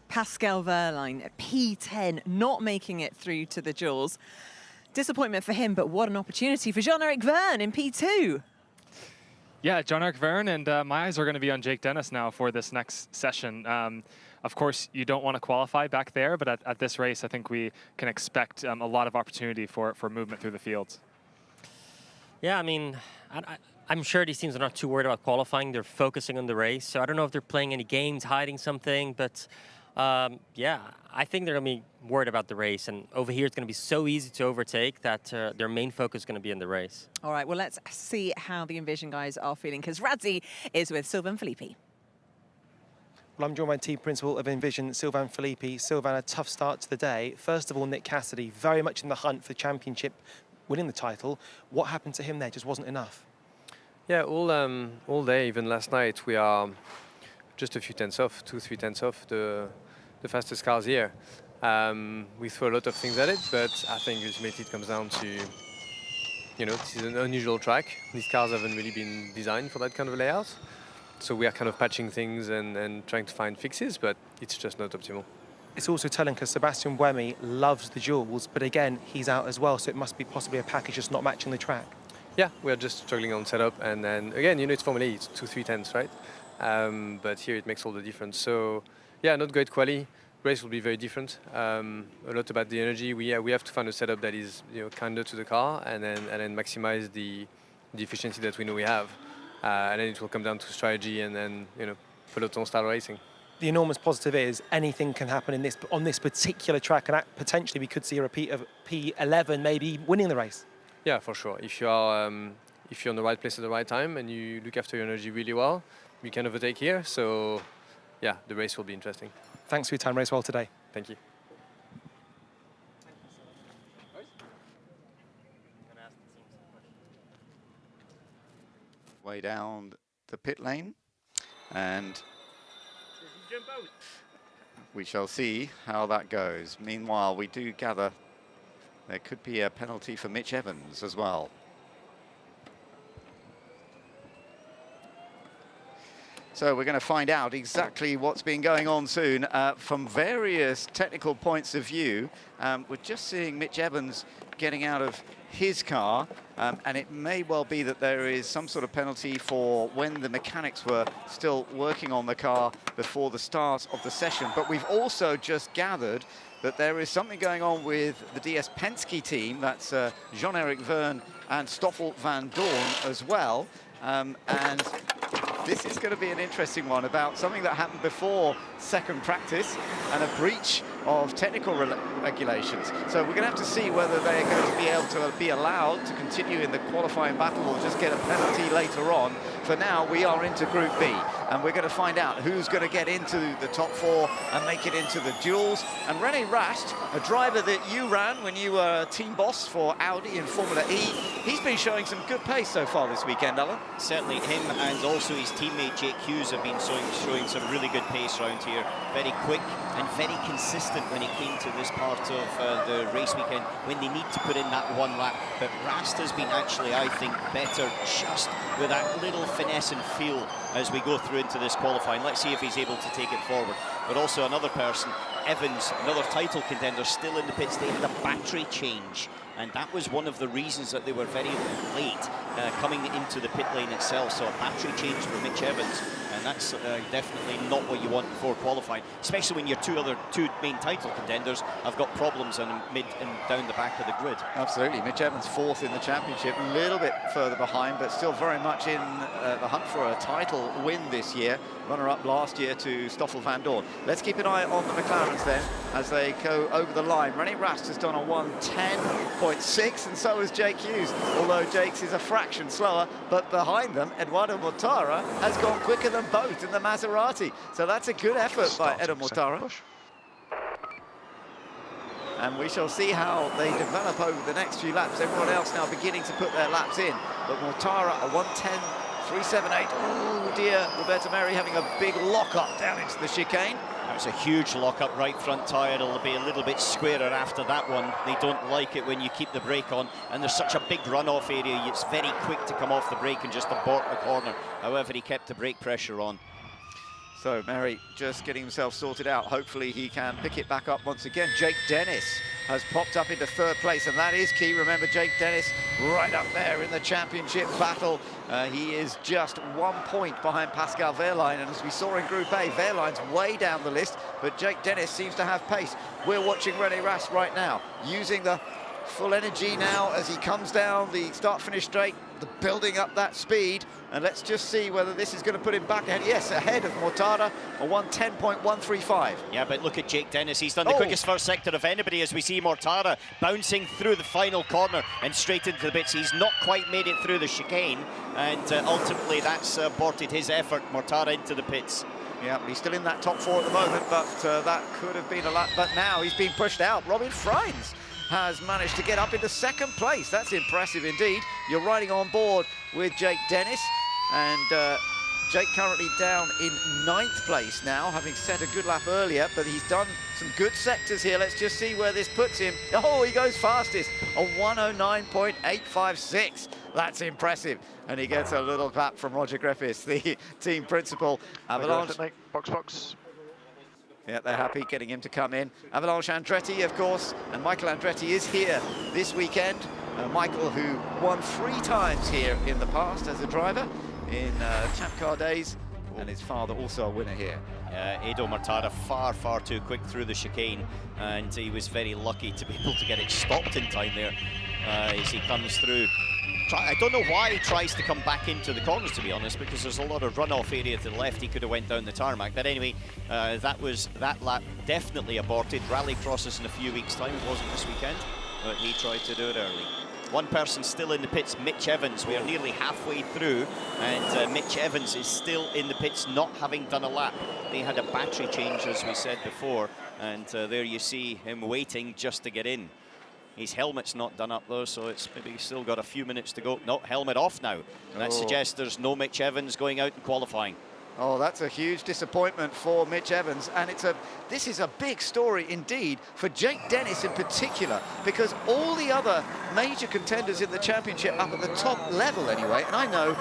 Speaker 3: Pascal Wehrlein, P10, not making it through to the duels. Disappointment for him, but what an opportunity for Jean-Eric Verne in P2.
Speaker 1: Yeah, John-Eric Verne, and my eyes are going to be on Jake Dennis now for this next session. Of course, you don't want to qualify back there, but at this race, I think we can expect a lot of opportunity for movement through the fields.
Speaker 2: Yeah, I mean, I'm sure these teams are not too worried about qualifying. They're focusing on the race. So I don't know if they're playing any games, hiding something, but yeah, I think they're going to be worried about the race. And over here, it's going to be so easy to overtake that their main focus is going to be in the race.
Speaker 3: All right, well, let's see how the Envision guys are feeling, because Radzi is with Sylvain Philippe.
Speaker 10: Well, I'm joined by team principal of Envision, Sylvain Philippe. Sylvain, a tough start to the day. First of all, Nick Cassidy, very much in the hunt for the championship, winning the title. What happened to him there? Just wasn't enough.
Speaker 11: Yeah, all day, even last night, we are just a few tenths off, 2-3 tenths off the fastest cars here. We throw a lot of things at it, but I think ultimately it comes down to, you know, this is an unusual track. These cars haven't really been designed for that kind of layout. So we are kind of patching things and trying to find fixes, but it's just not optimal.
Speaker 10: It's also telling because Sebastian Buemi loves the duels, but again, he's out as well, so it must be possibly a package just not matching the track.
Speaker 11: Yeah, we're just struggling on setup, and then again, you know, it's Formula E, it's 2-3 tenths, right? But here it makes all the difference. So yeah, not great quali. Race will be very different. A lot about the energy. We have to find a setup that is, you know, kinder to the car, and then maximize the efficiency that we know we have. And then it will come down to strategy and then, you know, peloton style racing.
Speaker 10: The enormous positive is anything can happen on this particular track, and potentially we could see a repeat of P11 maybe winning the race.
Speaker 11: Yeah, for sure. If you're in the right place at the right time and you look after your energy really well, you can overtake here. So yeah, the race will be interesting.
Speaker 10: Thanks for your time. Race well today.
Speaker 11: Thank you.
Speaker 7: Way down the pit lane, and we shall see how that goes. Meanwhile, we do gather there could be a penalty for Mitch Evans as well. So we're going to find out exactly what's been going on soon from various technical points of view. We're just seeing Mitch Evans getting out of his car, and it may well be that there is some sort of penalty for when the mechanics were still working on the car before the start of the session. But we've also just gathered that there is something going on with the DS Penske team. That's Jean-Eric Verne and Stoffel van Dorn as well. And this is going to be an interesting one about something that happened before second practice and a breach of technical regulations. So we're going to have to see whether they're going to be able to be allowed to continue in the qualifying battle or just get a penalty later on. For now, we are into Group B, and we're going to find out who's going to get into the top four and make it into the duels. And René Rast, a driver that you ran when you were team boss for Audi in Formula E, he's been showing some good pace so far this weekend, Alan.
Speaker 8: Certainly him and also his teammate Jake Hughes have been showing some really good pace around here. Very quick and very consistent when it came to this part of the race weekend when they need to put in that one lap. But Rast has been actually, I think, better just with that little finesse and feel as we go through into this qualifying. Let's see if he's able to take it forward. But also another person, Evans, another title contender, still in the pits. They had a battery change, and that was one of the reasons that they were very late coming into the pit lane itself. So a battery change for Mitch Evans, and that's definitely not what you want before qualifying, especially when your two main title contenders have got problems and mid and down the back of the grid.
Speaker 7: Absolutely. Mitch Evans fourth in the championship, a little bit further behind, but still very much in the hunt for a title win this year. Runner-up last year to Stoffel van Dorn. Let's keep an eye on the McLarens then as they go over the line. René Rast has done a 1:10.6, and so has Jake Hughes, although Jake's is a fraction slower. But behind them, Eduardo Mortara has gone quicker than both in the Maserati. So that's a good effort by Edo Mortara. And we shall see how they develop over the next few laps. Everyone else now beginning to put their laps in. But Mortara, a 1:10.378. Oh dear, Roberto Merri having a big lock-up down into the chicane.
Speaker 8: That's a huge lock-up right front tyre. It'll be a little bit squarer after that one. They don't like it when you keep the brake on, and there's such a big run-off area. It's very quick to come off the brake and just abort the corner. However, he kept the brake pressure on.
Speaker 7: So Merri just getting himself sorted out. Hopefully he can pick it back up once again. Jake Dennis has popped up into third place, and that is key. Remember, Jake Dennis right up there in the championship battle. He is just 1 point behind Pascal Wehrlein, and as we saw in Group A, Wehrlein's way down the list, but Jake Dennis seems to have pace. We're watching René Rast right now, using the full energy now as he comes down the start-finish straight, building up that speed, and let's just see whether this is going to put him back ahead. Yes, ahead of Mortada, a 1:10.135.
Speaker 8: Yeah, but look at Jake Dennis. He's done the quickest first sector of anybody as we see Mortada bouncing through the final corner and straight into the bits. He's not quite made it through the chicane, and ultimately that's aborted his effort. Mortada into the pits.
Speaker 7: Yeah, but he's still in that top 4 at the moment, but that could have been a lot. But now he's being pushed out. Robin Freins has managed to get up into second place. That's impressive indeed. You're riding on board with Jake Dennis, and Jake currently down in 9th place now, having set a good lap earlier, but he's done some good sectors here. Let's just see where this puts him. Oh, he goes fastest, a 1:09.856. That's impressive. And he gets a little clap from Roger Griffiths, the team principal. Avalanche.
Speaker 10: Box.
Speaker 7: Yeah, they're happy getting him to come in. Avalanche Andretti, of course, and Michael Andretti is here this weekend. Michael, who won 3 times here in the past as a driver in Champ Car days, and his father also a winner here.
Speaker 8: Edo Mortada far too quick through the chicane, and he was very lucky to be able to get it stopped in time there as he comes through. I don't know why he tries to come back into the corners, to be honest, because there's a lot of runoff area to the left. He could have went down the tarmac, but anyway, that lap definitely aborted. Rallycross in a few weeks' time. It wasn't this weekend, but he tried to do it early. One person still in the pits, Mitch Evans. We are nearly halfway through, and Mitch Evans is still in the pits, not having done a lap. They had a battery change, as we said before, and there you see him waiting just to get in. His helmet's not done up though, so it's maybe still got a few minutes to go. No, helmet off now. That suggests there's no Mitch Evans going out and qualifying.
Speaker 7: Oh, that's a huge disappointment for Mitch Evans, and this is a big story indeed for Jake Dennis in particular, because all the other major contenders in the championship up at the top level anyway, and I know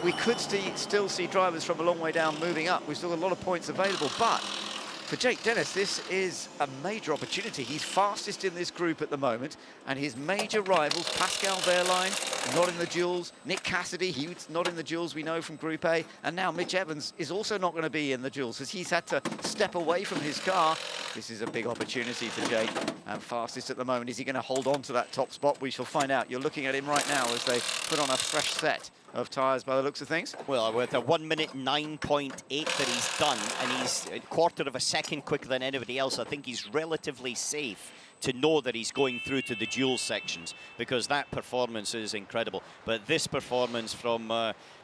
Speaker 7: we could still see drivers from a long way down moving up. We've still got a lot of points available, but for Jake Dennis, this is a major opportunity. He's fastest in this group at the moment, and his major rivals, Pascal Wehrlein, not in the duels. Nick Cassidy, he's not in the duels, we know from Group A. And now Mitch Evans is also not going to be in the duels, as he's had to step away from his car. This is a big opportunity for Jake, and fastest at the moment. Is he going to hold on to that top spot? We shall find out. You're looking at him right now as they put on a fresh set of tyres by the looks of things.
Speaker 8: Well, with a 1:09.8 that he's done, and he's a quarter of a second quicker than anybody else, I think he's relatively safe to know that he's going through to the dual sections, because that performance is incredible. But this performance from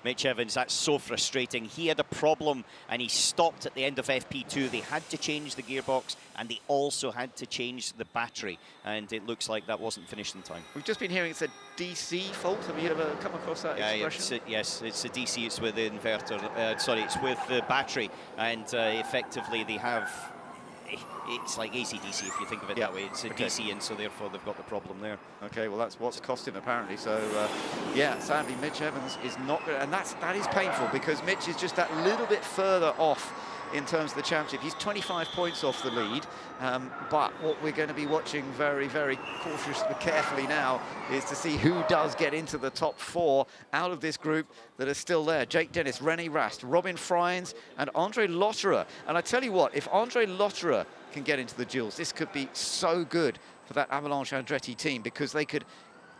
Speaker 8: Mitch Evans, that's so frustrating. He had a problem and he stopped at the end of FP2. They had to change the gearbox and they also had to change the battery, and it looks like that wasn't finished in time.
Speaker 7: We've just been hearing it's a DC fault. Have you ever come across that expression?
Speaker 8: Yes, it's a DC, it's with the inverter, it's with the battery, and effectively they have, it's like AC/DC if you think of it that way. It's a DC, and so therefore they've got the problem there.
Speaker 7: Okay, well that's what's cost him apparently. So yeah, sadly Mitch Evans is not going to, and that is painful, because Mitch is just that little bit further off in terms of the championship. He's 25 points off the lead, but what we're going to be watching very, very cautiously, carefully now, is to see who does get into the top 4 out of this group that are still there. Jake Dennis, René Rast, Robin Freins, and Andre Lotterer. And I tell you what, if Andre Lotterer can get into the duels, this could be so good for that Avalanche Andretti team, because they could,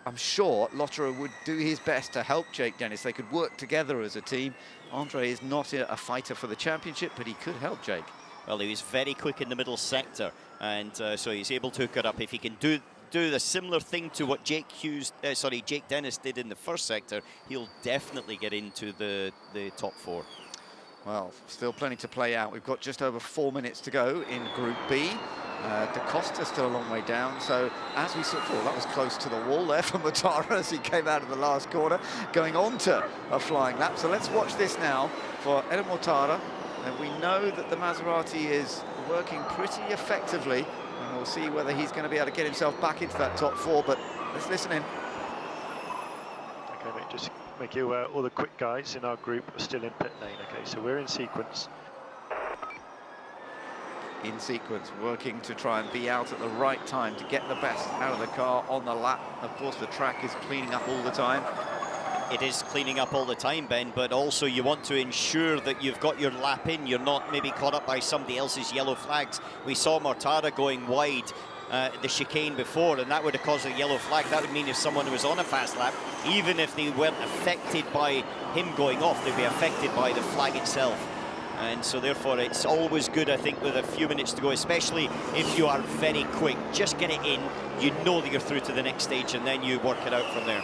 Speaker 7: I'm sure Lotterer would do his best to help Jake Dennis. They could work together as a team. Andre is not a fighter for the championship, but he could help Jake.
Speaker 8: Well, he was very quick in the middle sector, and so he's able to hook it up. If he can do the similar thing to what Jake Dennis did in the first sector, he'll definitely get into the top 4.
Speaker 7: Well, still plenty to play out. We've got just over 4 minutes to go in Group B. Da Costa still a long way down, so as we saw, that was close to the wall there for Mortada as he came out of the last corner, going on to a flying lap. So let's watch this now for Edo Mortada, and we know that the Maserati is working pretty effectively, and we'll see whether he's going to be able to get himself back into that top 4, but let's listen in.
Speaker 12: Okay, mate, just make you aware, all the quick guys in our group are still in pit lane. Okay, so we're in sequence.
Speaker 7: in sequence, working to try and be out at the right time to get the best out of the car on the lap. Of course, the track is cleaning up all the time.
Speaker 8: It is cleaning up all the time, Ben, but also you want to ensure that you've got your lap in. You're not maybe caught up by somebody else's yellow flags. We saw Mortara going wide the chicane before, and that would have caused a yellow flag. That would mean if someone was on a fast lap, even if they weren't affected by him going off, they'd be affected by the flag itself. And so therefore it's always good, I think, with a few minutes to go, especially if you are very quick. Just get it in, you know that you're through to the next stage, and then you work it out from there.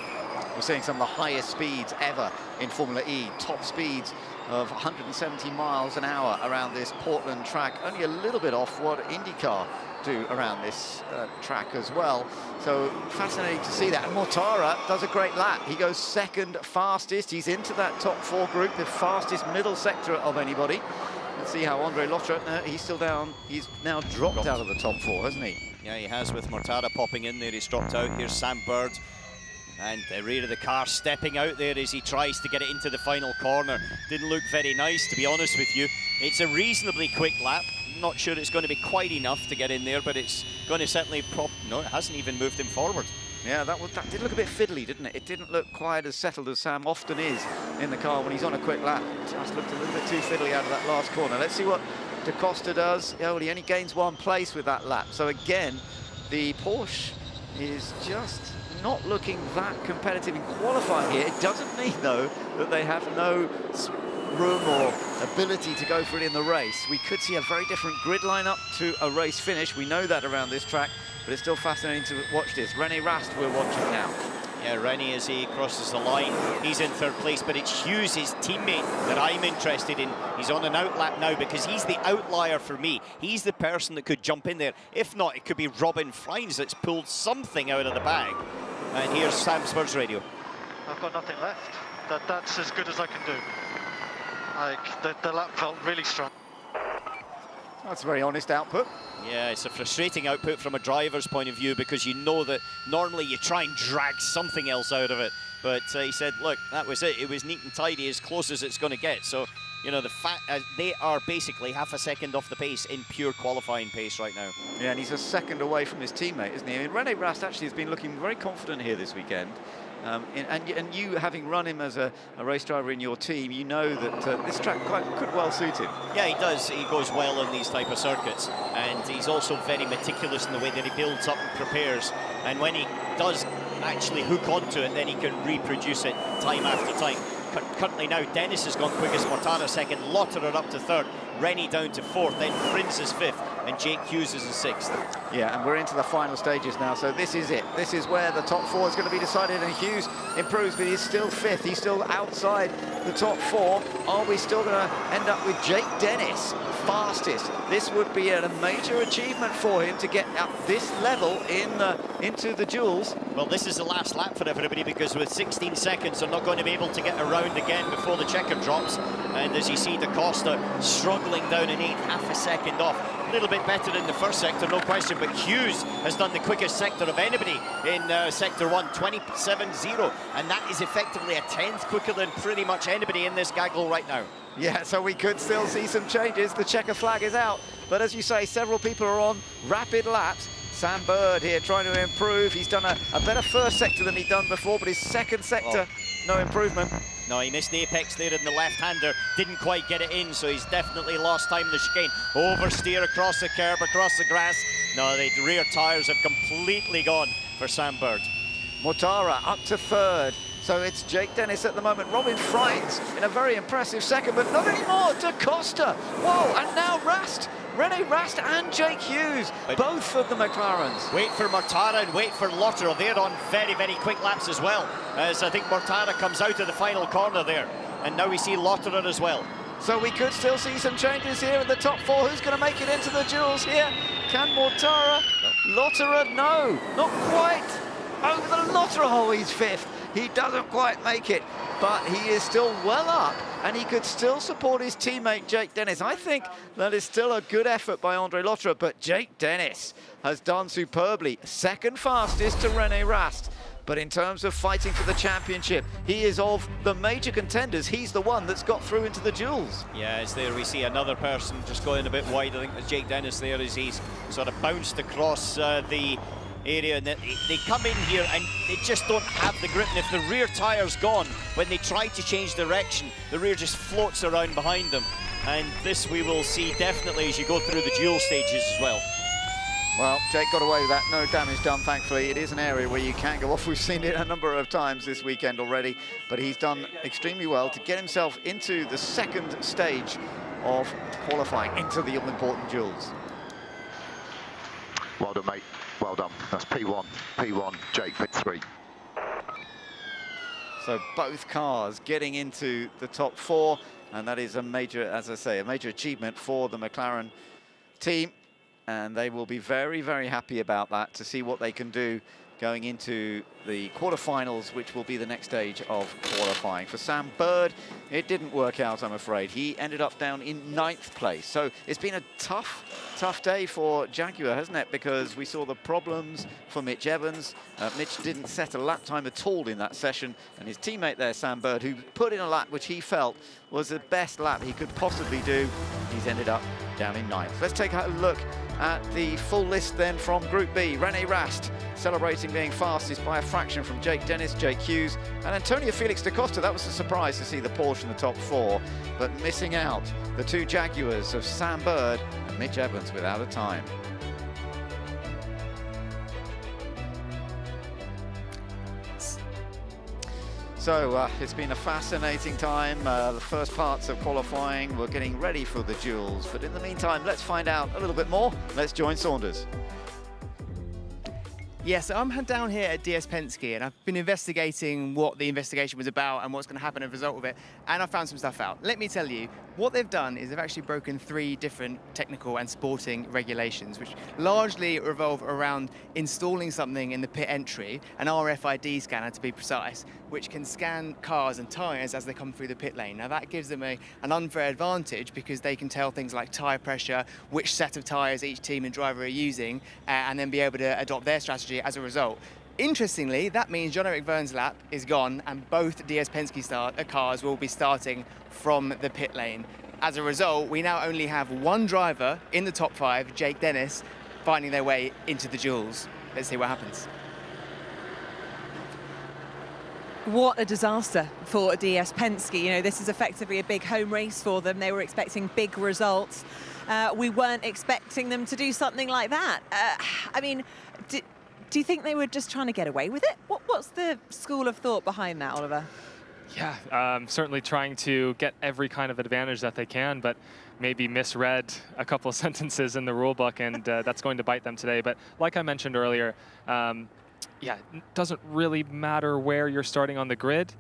Speaker 7: We're seeing some of the highest speeds ever in Formula E, top speeds of 170 miles an hour around this Portland track, only a little bit off what IndyCar do around this track as well. So fascinating to see that. And Mortara does a great lap. He goes second fastest. He's into that top 4 group, the fastest middle sector of anybody. Let's see how Andre Lotterer, he's still down. He's now dropped out of the top 4, hasn't he?
Speaker 8: Yeah, he has, with Mortara popping in there. He's dropped out. Here's Sam Bird. And the rear of the car stepping out there as he tries to get it into the final corner. Didn't look very nice, to be honest with you. It's a reasonably quick lap. Not sure it's going to be quite enough to get in there, but it's going to certainly no, it hasn't even moved him forward.
Speaker 7: Yeah, that did look a bit fiddly, didn't it? It didn't look quite as settled as Sam often is in the car when he's on a quick lap. It just looked a little bit too fiddly out of that last corner. Let's see what Da Costa does. Yeah, well, he only gains 1 place with that lap. So again, the Porsche is just not looking that competitive in qualifying here. It doesn't mean, though, that they have no room or ability to go for it in the race. We could see a very different grid lineup to a race finish. We know that around this track, but it's still fascinating to watch this. René Rast we're watching now.
Speaker 8: Yeah, Rennie, as he crosses the line, he's in 3rd place, but it's Hughes, his teammate, that I'm interested in. He's on an outlap now because he's the outlier for me. He's the person that could jump in there. If not, it could be Robin Freins that's pulled something out of the bag. And here's Sam Spur's radio.
Speaker 12: I've got nothing left. That's as good as I can do. Like, the lap felt really strong.
Speaker 7: That's a very honest output.
Speaker 8: Yeah, it's a frustrating output from a driver's point of view because you know that normally you try and drag something else out of it. But he said, look, that was it. It was neat and tidy, as close as it's going to get. So, you know, the fact they are basically half a second off the pace in pure qualifying pace right now.
Speaker 7: Yeah, and he's a second away from his teammate, isn't he? I mean, René Rast actually has been looking very confident here this weekend. And you, having run him as a race driver in your team, you know that this track could well suit him.
Speaker 8: Yeah, he does. He goes well on these type of circuits, and he's also very meticulous in the way that he builds up and prepares. And when he does actually hook onto it, then he can reproduce it time after time. Currently now, Dennis has gone quickest, Mortara second, Lotterer up to 3rd, Rennie down to 4th, then Frins is 5th, and Jake Hughes is in 6th.
Speaker 7: Yeah, and we're into the final stages now, so this is it. This is where the top 4 is going to be decided, and Hughes improves, but he's still 5th. He's still outside the top 4. Are we still going to end up with Jake Dennis fastest? This would be a major achievement for him to get at this level into the duels.
Speaker 8: Well, this is the last lap for everybody because with 16 seconds, they're not going to be able to get around again before the checker drops. And as you see, Da Costa struggling down in 8th, half a second off. A little bit better in the first sector, no question, but Hughes has done the quickest sector of anybody in sector 1, 27.0, and that is effectively a 10th quicker than pretty much anybody in this gaggle right now.
Speaker 7: Yeah, so we could still see some changes. The checker flag is out, but as you say, several people are on rapid laps. Sam Bird here trying to improve. He's done a better first sector than he'd done before, but his second sector, no improvement.
Speaker 8: No, he missed the apex there in the left-hander, didn't quite get it in, so he's definitely lost time in the chicane. Oversteer across the curb, across the grass. No, the rear tyres have completely gone for Sam Bird.
Speaker 7: Mortara up to 3rd. So it's Jake Dennis at the moment. Robin Freins in a very impressive second, but not anymore. Da Costa. Whoa, and now Rast. René Rast and Jake Hughes, both of the McLarens.
Speaker 8: Wait for Mortara and wait for Lotterer. They're on very, very quick laps as well. As I think Mortara comes out of the final corner there. And now we see Lotterer as well.
Speaker 7: So we could still see some changes here in the top 4. Who's going to make it into the duels here? Can Mortara? Lotterer, no, not quite. Over the Lotterer, oh, he's 5th. He doesn't quite make it, but he is still well up, and he could still support his teammate Jake Dennis. I think that is still a good effort by Andre Lotterer, but Jake Dennis has done superbly. Second fastest to René Rast, But in terms of fighting for the championship, he is of the major contenders. He's the one that's got through into the duels.
Speaker 8: Yeah, it's there. We see another person just going a bit wide. I think there's Jake Dennis there as he's sort of bounced across the area, and they come in here and they just don't have the grip, and if the rear tire's gone, when they try to change direction, the rear just floats around behind them, and this we will see definitely as you go through the dual stages as well.
Speaker 7: Well, Jake got away with that, no damage done, thankfully. It is an area where you can go off. We've seen it a number of times this weekend already, but he's done extremely well to get himself into the second stage of qualifying into the all-important duels.
Speaker 9: Well done, mate. Well done. That's P1, Jake, P3.
Speaker 7: So both cars getting into the top 4, and that is a major, as I say, a major achievement for the McLaren team. And they will be very, very happy about that, to see what they can do going into the quarterfinals, which will be the next stage of qualifying. For Sam Bird, it didn't work out, I'm afraid. He ended up down in 9th place. So it's been a tough day for Jaguar, hasn't it? Because we saw the problems for Mitch Evans. Mitch didn't set a lap time at all in that session. And his teammate there, Sam Bird, who put in a lap which he felt was the best lap he could possibly do, he's ended up down in 9th. Let's take a look at the full list then from Group B. Rene Rast celebrating being fastest by a fraction from Jake Dennis, Jake Hughes, and Antonio Felix da Costa. That was a surprise to see the Porsche in the top 4, but missing out the 2 Jaguars of Sam Bird and Mitch Evans without a time. So it's been a fascinating time. The first parts of qualifying, we're getting ready for the duels. But in the meantime, let's find out a little bit more. Let's join Saunders.
Speaker 4: Yes, so I'm down here at DS Penske, and I've been investigating what the investigation was about and what's going to happen as a result of it, and I found some stuff out. Let me tell you, what they've done is they've actually broken 3 different technical and sporting regulations, which largely revolve around installing something in the pit entry, an RFID scanner to be precise, which can scan cars and tyres as they come through the pit lane. Now that gives them an unfair advantage, because they can tell things like tyre pressure, which set of tyres each team and driver are using, and then be able to adopt their strategy as a result. Interestingly, that means Jean-Eric Vergne's lap is gone, and both DS Penske cars will be starting from the pit lane. As a result, we now only have 1 driver in the top 5, Jake Dennis, finding their way into the duels. Let's see what happens.
Speaker 3: What a disaster for DS Penske. You know, this is effectively a big home race for them. They were expecting big results. We weren't expecting them to do something like that. I mean, do you think they were just trying to get away with it? What's the school of thought behind that, Oliver?
Speaker 1: Yeah, certainly trying to get every kind of advantage that they can, but maybe misread a couple of sentences in the rule book, and that's going to bite them today. But like I mentioned earlier, yeah, it doesn't really matter where you're starting on the grid.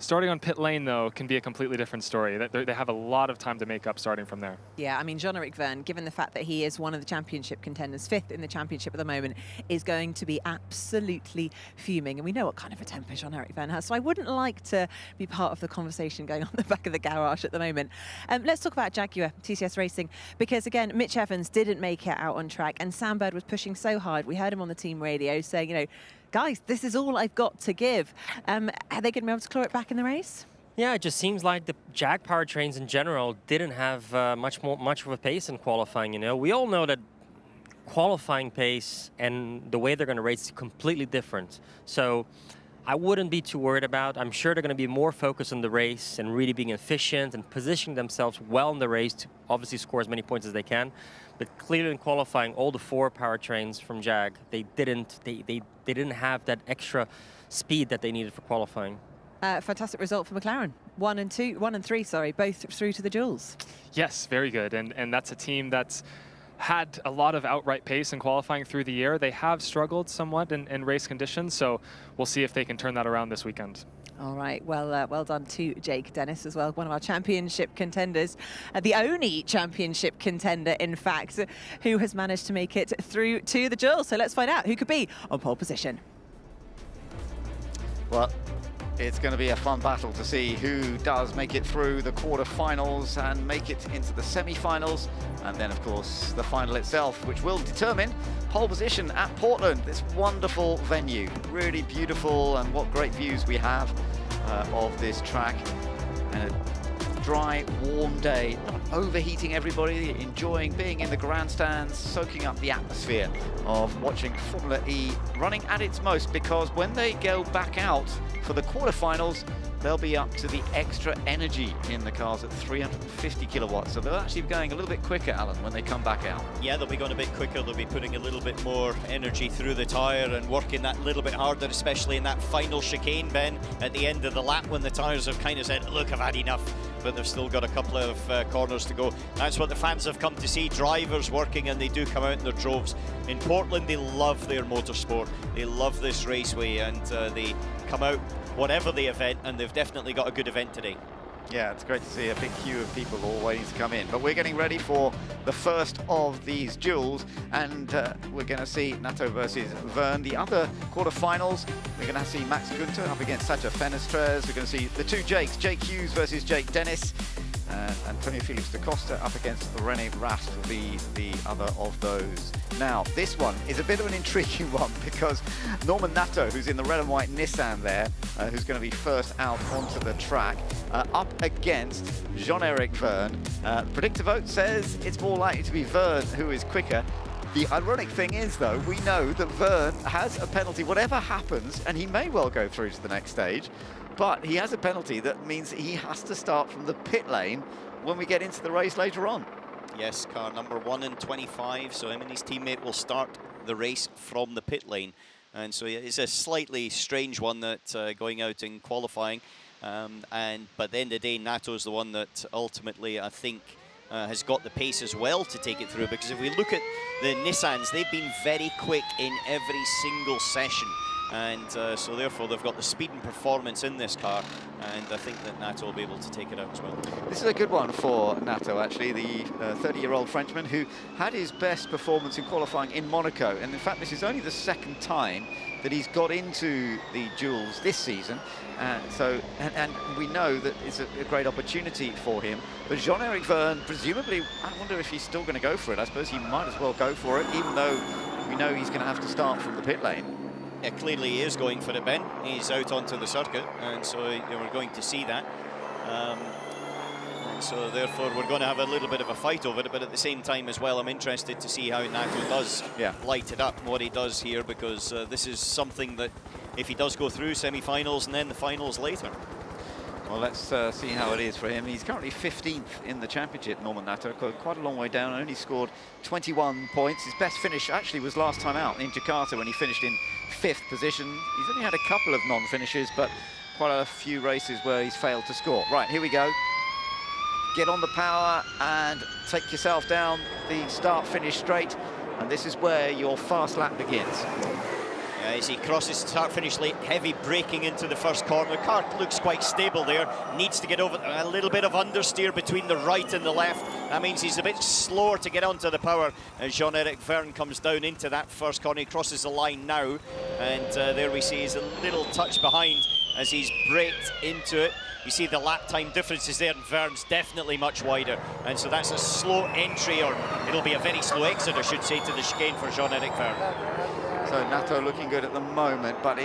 Speaker 1: Starting on pit lane, though, can be a completely different story. They have a lot of time to make up starting from there.
Speaker 3: Yeah, I mean, Jean-Eric Vergne, given the fact that he is one of the championship contenders, 5th in the championship at the moment, is going to be absolutely fuming. And we know what kind of a temper Jean-Eric Vergne has, so I wouldn't like to be part of the conversation going on the back of the garage at the moment. Let's talk about Jaguar TCS Racing, because, again, Mitch Evans didn't make it out on track, and Sam Bird was pushing so hard. We heard him on the team radio saying, you know, guys, this is all I've got to give. Are they going to be able to claw it back in the race?
Speaker 2: Yeah, it just seems like the Jag powertrains in general didn't have much of a pace in qualifying. You know, we all know that qualifying pace and the way they're going to race is completely different. So I wouldn't be too worried about. I'm sure they're going to be more focused on the race and really being efficient and positioning themselves well in the race to obviously score as many points as they can. But clearly in qualifying, all the 4 powertrains from Jag, they didn't have that extra speed that they needed for qualifying.
Speaker 3: Fantastic result for McLaren. 1 and 3, both through to the duels.
Speaker 1: Yes, very good. And that's a team that's had a lot of outright pace in qualifying through the year. They have struggled somewhat in race conditions, so we'll see if they can turn that around this weekend.
Speaker 3: All right, well done to Jake Dennis as well, one of our championship contenders, the only championship contender, in fact, who has managed to make it through to the duel. So let's find out who could be on pole position.
Speaker 7: Well, it's going to be a fun battle to see who does make it through the quarter-finals and make it into the semi-finals, and then of course the final itself, which will determine pole position at Portland, this wonderful venue. Really beautiful, and what great views we have of this track. And a dry, warm day, not overheating everybody, enjoying being in the grandstands, soaking up the atmosphere of watching Formula E running at its most, because when they go back out for the quarterfinals, they'll be up to the extra energy in the cars at 350 kilowatts. So they'll actually be going a little bit quicker, Alan, when they come back out.
Speaker 8: Yeah, they'll be going a bit quicker. They'll be putting a little bit more energy through the tyre and working that little bit harder, especially in that final chicane, Ben, at the end of the lap when the tyres have kind of said, look, I've had enough. But they've still got a couple of corners to go. That's what the fans have come to see, drivers working, and they do come out in their droves. In Portland, they love their motorsport. They love this raceway, and they come out whatever the event, and they've definitely got a good event today.
Speaker 7: Yeah, it's great to see a big queue of people all waiting to come in. But we're getting ready for the first of these duels, and we're going to see Nato versus Verne. The other quarterfinals, we're going to see Max Günther up against Sacha Fenestrez. We're going to see the two Jakes, Jake Hughes versus Jake Dennis. Antonio Felix da Costa up against René Rast will be the other of those. Now, this one is a bit of an intriguing one, because Norman Nato, who's in the red and white Nissan there, who's going to be first out onto the track, up against Jean-Eric Verne. Predictor vote says it's more likely to be Verne who is quicker. The ironic thing is, though, we know that Verne has a penalty, whatever happens, and he may well go through to the next stage. But he has a penalty that means he has to start from the pit lane when we get into the race later on.
Speaker 8: Yes, car number 1 and 25, so him and his teammate will start the race from the pit lane. And so it's a slightly strange one that going out in qualifying. But at the end of the day, Nato's the one that ultimately, I think, has got the pace as well to take it through. Because if we look at the Nissans, they've been very quick in every single session. And so therefore they've got the speed and performance in this car, and I think that Nato will be able to take it out as well.
Speaker 7: This is a good one for Nato, actually, the 30-year-old Frenchman who had his best performance in qualifying in Monaco, and in fact this is only the second time that he's got into the duels this season, and we know that it's a great opportunity for him. But Jean-Eric Verne, presumably, I wonder if he's still going to go for it. I suppose he might as well go for it, even though we know he's going to have to start from the pit lane.
Speaker 8: Yeah, clearly he is going for it, Ben. He's out onto the circuit, and so we're going to see that. And so therefore we're going to have a little bit of a fight over it, but at the same time as well, I'm interested to see how Nato does light it up, what he does here, because this is something that if he does go through semi-finals and then the finals later.
Speaker 7: Well, let's see how it is for him. He's currently 15th in the championship, Norman Nato, quite a long way down, only scored 21 points. His best finish actually was last time out in Jakarta when he finished in 5th position. He's only had a couple of non-finishes, but quite a few races where he's failed to score. Right, here we go. Get on the power and take yourself down the start-finish straight, and this is where your fast lap begins.
Speaker 8: As he crosses start-finish lane, heavy braking into the first corner. The car looks quite stable there. Needs to get over a little bit of understeer between the right and the left. That means he's a bit slower to get onto the power. As Jean-Eric Verne comes down into that first corner, he crosses the line now. And there we see he's a little touch behind as he's braked into it. You see the lap time differences there, and Verne's definitely much wider. And so that's a slow entry, or it'll be a very slow exit, I should say, to the chicane for Jean-Eric Verne.
Speaker 7: So Nato looking good at the moment, but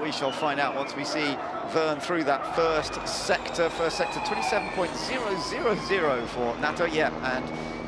Speaker 7: we shall find out once we see Verne through that first sector. 27.000 for Nato, and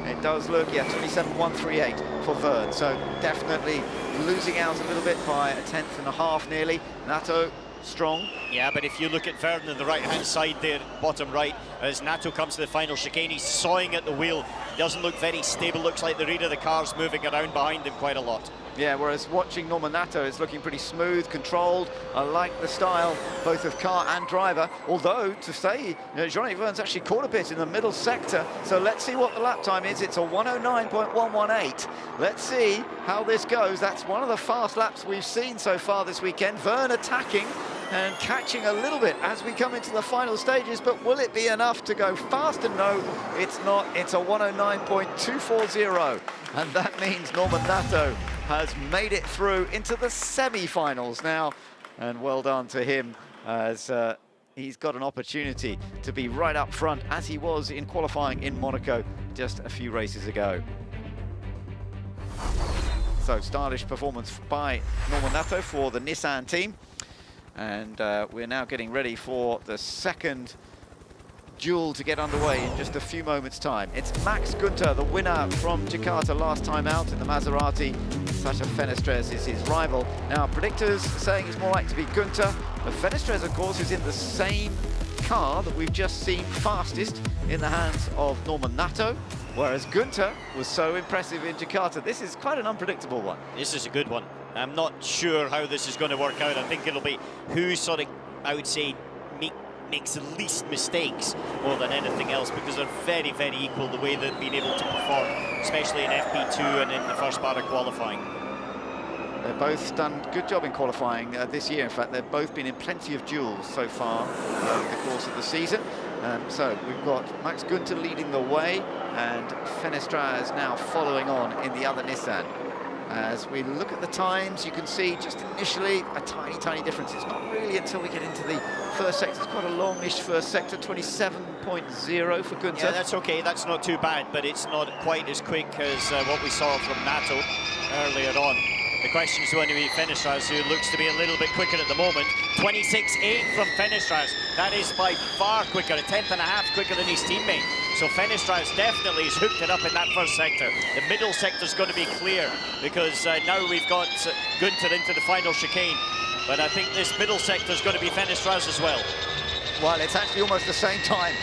Speaker 7: it does look, 27.138 for Verne. So definitely losing out a little bit by a 1/10.5 nearly. Nato strong.
Speaker 8: Yeah, but if you look at Verne on the right-hand side there, bottom right, as Nato comes to the final chicane, he's sawing at the wheel. He doesn't look very stable. Looks like the rear of the car's moving around behind him quite a lot.
Speaker 7: Yeah, whereas watching Norman Nato, it's looking pretty smooth, controlled. I like the style, both of car and driver. Although, to say, Jean-Eric Verne's actually caught a bit in the middle sector. So let's see what the lap time is. It's a 109.118. Let's see how this goes. That's one of the fast laps we've seen so far this weekend. Verne attacking and catching a little bit as we come into the final stages, but will it be enough to go faster? No, it's not. It's a 109.240, and that means Norman Nato has made it through into the semi-finals now, and well done to him as he's got an opportunity to be right up front, as he was in qualifying in Monaco just a few races ago. So stylish performance by Norman Nato for the Nissan team. And we're now getting ready for the second duel to get underway in just a few moments' time. It's Max Günther, the winner from Jakarta last time out in the Maserati. Sacha Fenestrez is his rival. Now, predictors saying it's more likely to be Günther, but Fenestrez, of course, is in the same car that we've just seen fastest in the hands of Norman Nato, whereas Günther was so impressive in Jakarta. This is quite an unpredictable one.
Speaker 8: This is a good one. I'm not sure how this is going to work out. I think it'll be who sort of, I would say, makes the least mistakes more than anything else, because they're very, very equal the way they've been able to perform, especially in FP2 and in the first part of qualifying.
Speaker 7: They've both done a good job in qualifying this year. In fact, they've both been in plenty of duels so far over the course of the season. So we've got Max Günther leading the way and Fenestrez now following on in the other Nissan. As we look at the times, you can see just initially a tiny, tiny difference. It's not really until we get into the first sector. It's quite a longish first sector, 27.0 for Günther.
Speaker 8: Yeah, that's okay. That's not too bad, but it's not quite as quick as what we saw from Nato earlier on. The question is going to be Fenestrez, who looks to be a little bit quicker at the moment. 26.8 from Fenestrez. That is by far quicker, a tenth and a half quicker than his teammate. So Fenestrez definitely has hooked it up in that first sector. The middle sector is going to be clear, because now we've got Günther into the final chicane. But I think this middle sector is going to be Fenestrez as well.
Speaker 7: Well, it's actually almost the same time,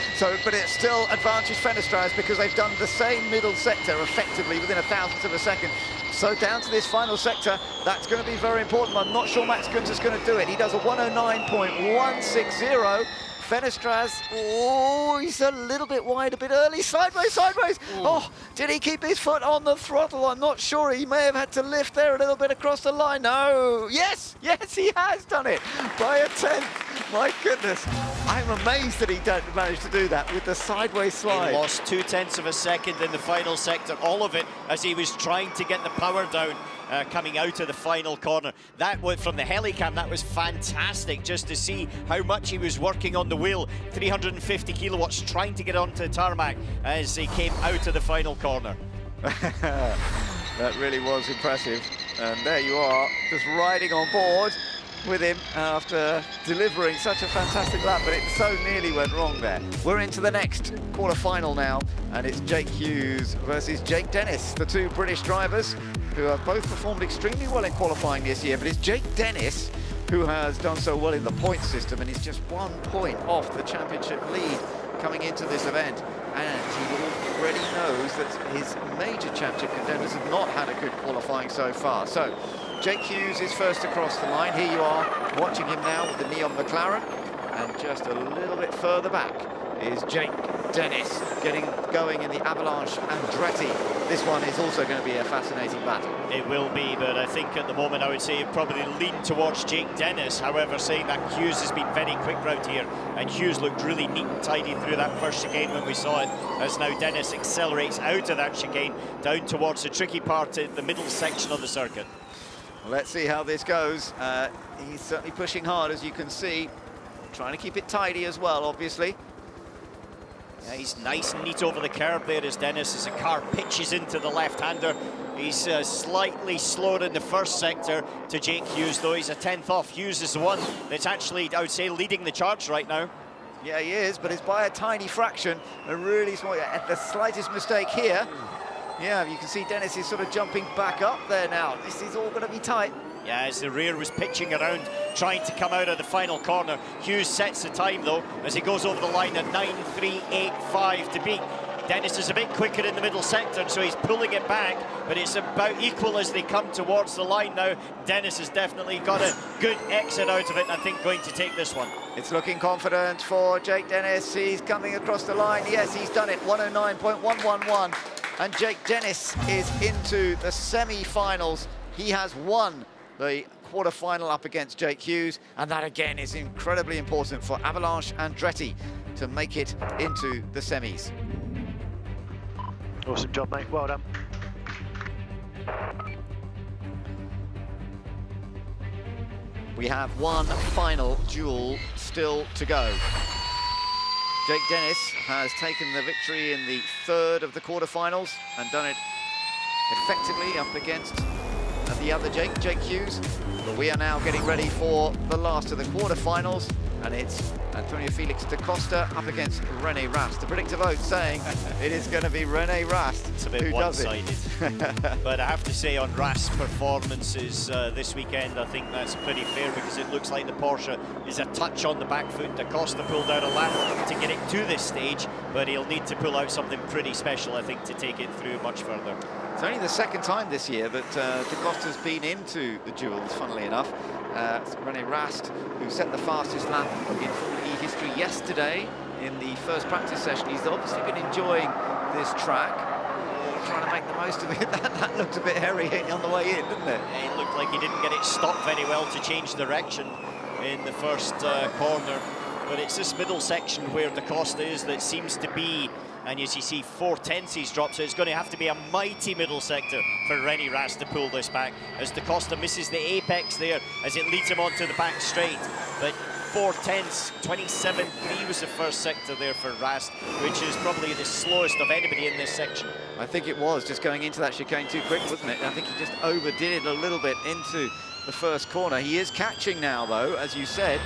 Speaker 7: but it's still advantage Fenestrez because they've done the same middle sector effectively within a thousandth of a second. So down to this final sector, that's going to be very important. I'm not sure Max Günther's going to do it. He does a 109.160. Fenestrez, oh, he's a little bit wide, a bit early, sideways, sideways. Ooh. Oh, did he keep his foot on the throttle? I'm not sure. He may have had to lift there a little bit across the line. No, yes, he has done it by a tenth. My goodness, I'm amazed that he managed to do that with the sideways slide.
Speaker 8: He lost 0.2 of a second in the final sector, all of it as he was trying to get the power down. Coming out of the final corner. That was from the helicam, that was fantastic just to see how much he was working on the wheel. 350 kilowatts trying to get onto the tarmac as he came out of the final corner.
Speaker 7: That really was impressive. And there you are, just riding on board with him after delivering such a fantastic lap, but it so nearly went wrong there. We're into the next quarter-final now, and it's Jake Hughes versus Jake Dennis, the two British drivers who have both performed extremely well in qualifying this year, but it's Jake Dennis who has done so well in the point system and is just 1 point off the championship lead coming into this event. And he already knows that his major championship contenders have not had a good qualifying so far. So Jake Hughes is first across the line. Here you are watching him now with the Neon McLaren, and just a little bit further back is Jake Dennis getting going in the Avalanche Andretti. This one is also going to be a fascinating battle.
Speaker 8: It will be, but I think at the moment I would say probably lean towards Jake Dennis. However, saying that, Hughes has been very quick round here, and Hughes looked really neat and tidy through that first chicane when we saw it, as now Dennis accelerates out of that chicane down towards the tricky part of the middle section of the circuit.
Speaker 7: Well, let's see how this goes. He's certainly pushing hard, as you can see, trying to keep it tidy as well, obviously.
Speaker 8: Yeah, he's nice and neat over the curb there as Dennis, as the car pitches into the left-hander. He's slightly slower in the first sector to Jake Hughes, though he's a tenth off. Hughes is the one that's actually, I would say, leading the charge right now.
Speaker 7: Yeah, he is, but it's by a tiny fraction. A really small, at the slightest mistake here. Yeah, you can see Dennis is sort of jumping back up there now. This is all going to be tight.
Speaker 8: Yeah, as the rear was pitching around, trying to come out of the final corner. Hughes sets the time, though, as he goes over the line at 9.385 to beat. Dennis is a bit quicker in the middle sector, so he's pulling it back, but it's about equal as they come towards the line now. Dennis has definitely got a good exit out of it, and I think going to take this one.
Speaker 7: It's looking confident for Jake Dennis. He's coming across the line. Yes, he's done it. 109.111. And Jake Dennis is into the semi-finals. He has won the quarter-final up against Jake Hughes, and that again is incredibly important for Avalanche Andretti to make it into the semis.
Speaker 13: Awesome job, mate. Well done.
Speaker 7: We have one final duel still to go. Jake Dennis has taken the victory in the third of the quarterfinals and done it effectively up against the other Jake Hughes. We are now getting ready for the last of the quarterfinals, and it's Antonio Felix da Costa up against Rene Rast. The predictor vote saying it is going to be Rene Rast.
Speaker 8: It's a bit one-sided. But I have to say, on Rast's performances this weekend, I think that's pretty fair, because it looks like the Porsche is a touch on the back foot. Da Costa pulled out a lap to get it to this stage, but he'll need to pull out something pretty special, I think, to take it through much further.
Speaker 7: It's only the second time this year that da Costa's been into the duels, funnily enough. Rene Rast, who set the fastest lap in Formula E history yesterday in the first practice session. He's obviously been enjoying this track, trying to make the most of it. That looked a bit hairy on the way in, didn't it?
Speaker 8: It looked like he didn't get it stopped very well to change direction in the first corner. But it's this middle section where da Costa is that seems to be, and as you see, 4/10 he's dropped, so it's going to have to be a mighty middle sector for Rene Rast to pull this back, as da Costa misses the apex there as it leads him onto the back straight. But 4/10, 27.3 was the first sector there for Rast, which is probably the slowest of anybody in this section.
Speaker 7: I think it was just going into that chicane too quick, wasn't it? I think he just overdid it a little bit into the first corner. He is catching now, though, as you said.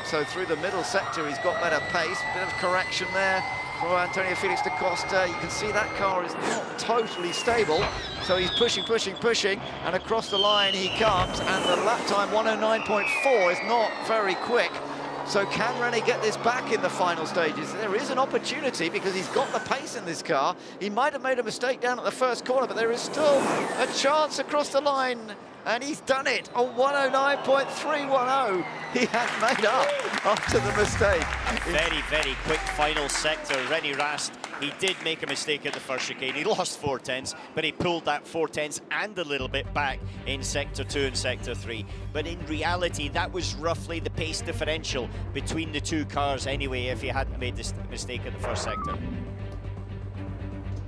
Speaker 7: So through the middle sector, he's got better pace. Bit of correction there for Antonio Felix da Costa. You can see that car is not totally stable. So he's pushing, and across the line he comes. And the lap time, 109.4, is not very quick. So can Rene get this back in the final stages? There is an opportunity, because he's got the pace in this car. He might have made a mistake down at the first corner, but there is still a chance across the line. And he's done it on 109.310. He has made up after the mistake.
Speaker 8: Very, very quick final sector. Rene Rast, he did make a mistake at the first chicane. He lost 4/10, but he pulled that 4/10 and a little bit back in sector 2 and sector 3. But in reality, that was roughly the pace differential between the two cars anyway, if he hadn't made this mistake at the first sector.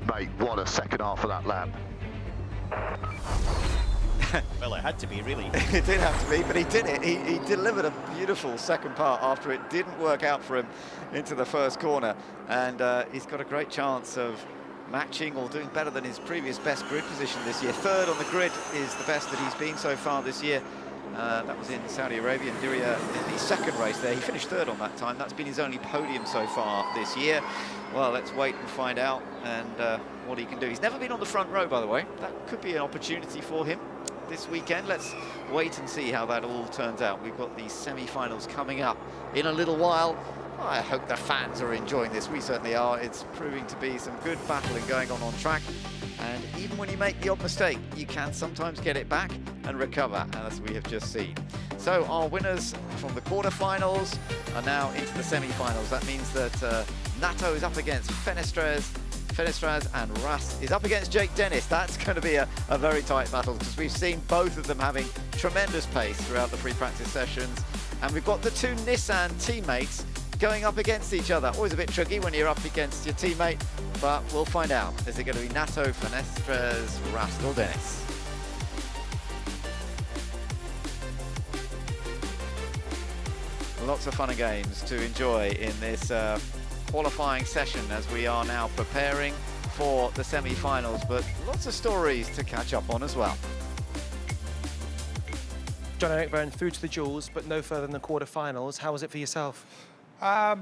Speaker 9: Mate, what a second half of that lap.
Speaker 8: Well, it had to be, really.
Speaker 7: It did have to be, but he did it. He delivered a beautiful second part after it didn't work out for him into the first corner. And he's got a great chance of matching or doing better than his previous best grid position this year. Third on the grid is the best that he's been so far this year. That was in Saudi Arabia, in Diriyah, in the second race there. He finished third on that time. That's been his only podium so far this year. Well, let's wait and find out and what he can do. He's never been on the front row, by the way. That could be an opportunity for him this weekend. Let's wait and see how that all turns out. We've got the semi-finals coming up in a little while. I hope the fans are enjoying this. We certainly are. It's proving to be some good battling going on track. And even when you make the odd mistake, you can sometimes get it back and recover, as we have just seen. So our winners from the quarterfinals are now into the semi-finals. That means that Nato is up against Fenestraz, and Rast is up against Jake Dennis. That's going to be a very tight battle, because we've seen both of them having tremendous pace throughout the pre-practice sessions. And we've got the two Nissan teammates going up against each other. Always a bit tricky when you're up against your teammate, but we'll find out. Is it going to be Nato, Fenestraz, Rast or Dennis? Lots of fun and games to enjoy in this qualifying session as we are now preparing for the semi-finals, but lots of stories to catch up on as well.
Speaker 10: John-Eric Byrne through to the duels, but no further than the quarterfinals. How was it for yourself?
Speaker 13: I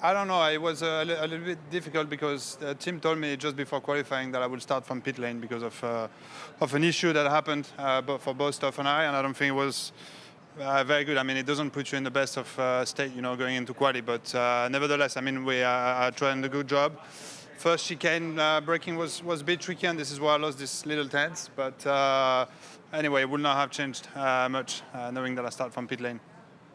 Speaker 13: don't know. It was a little bit difficult, because the team told me just before qualifying that I would start from pit lane because of an issue that happened for both Stoff and I don't think it was very good. I mean, it doesn't put you in the best of state, you know, going into quali, but nevertheless, I mean, we are trying a good job. First chicane braking was a bit tricky, and this is why I lost this little tense, but anyway, it would not have changed much knowing that I start from pit lane.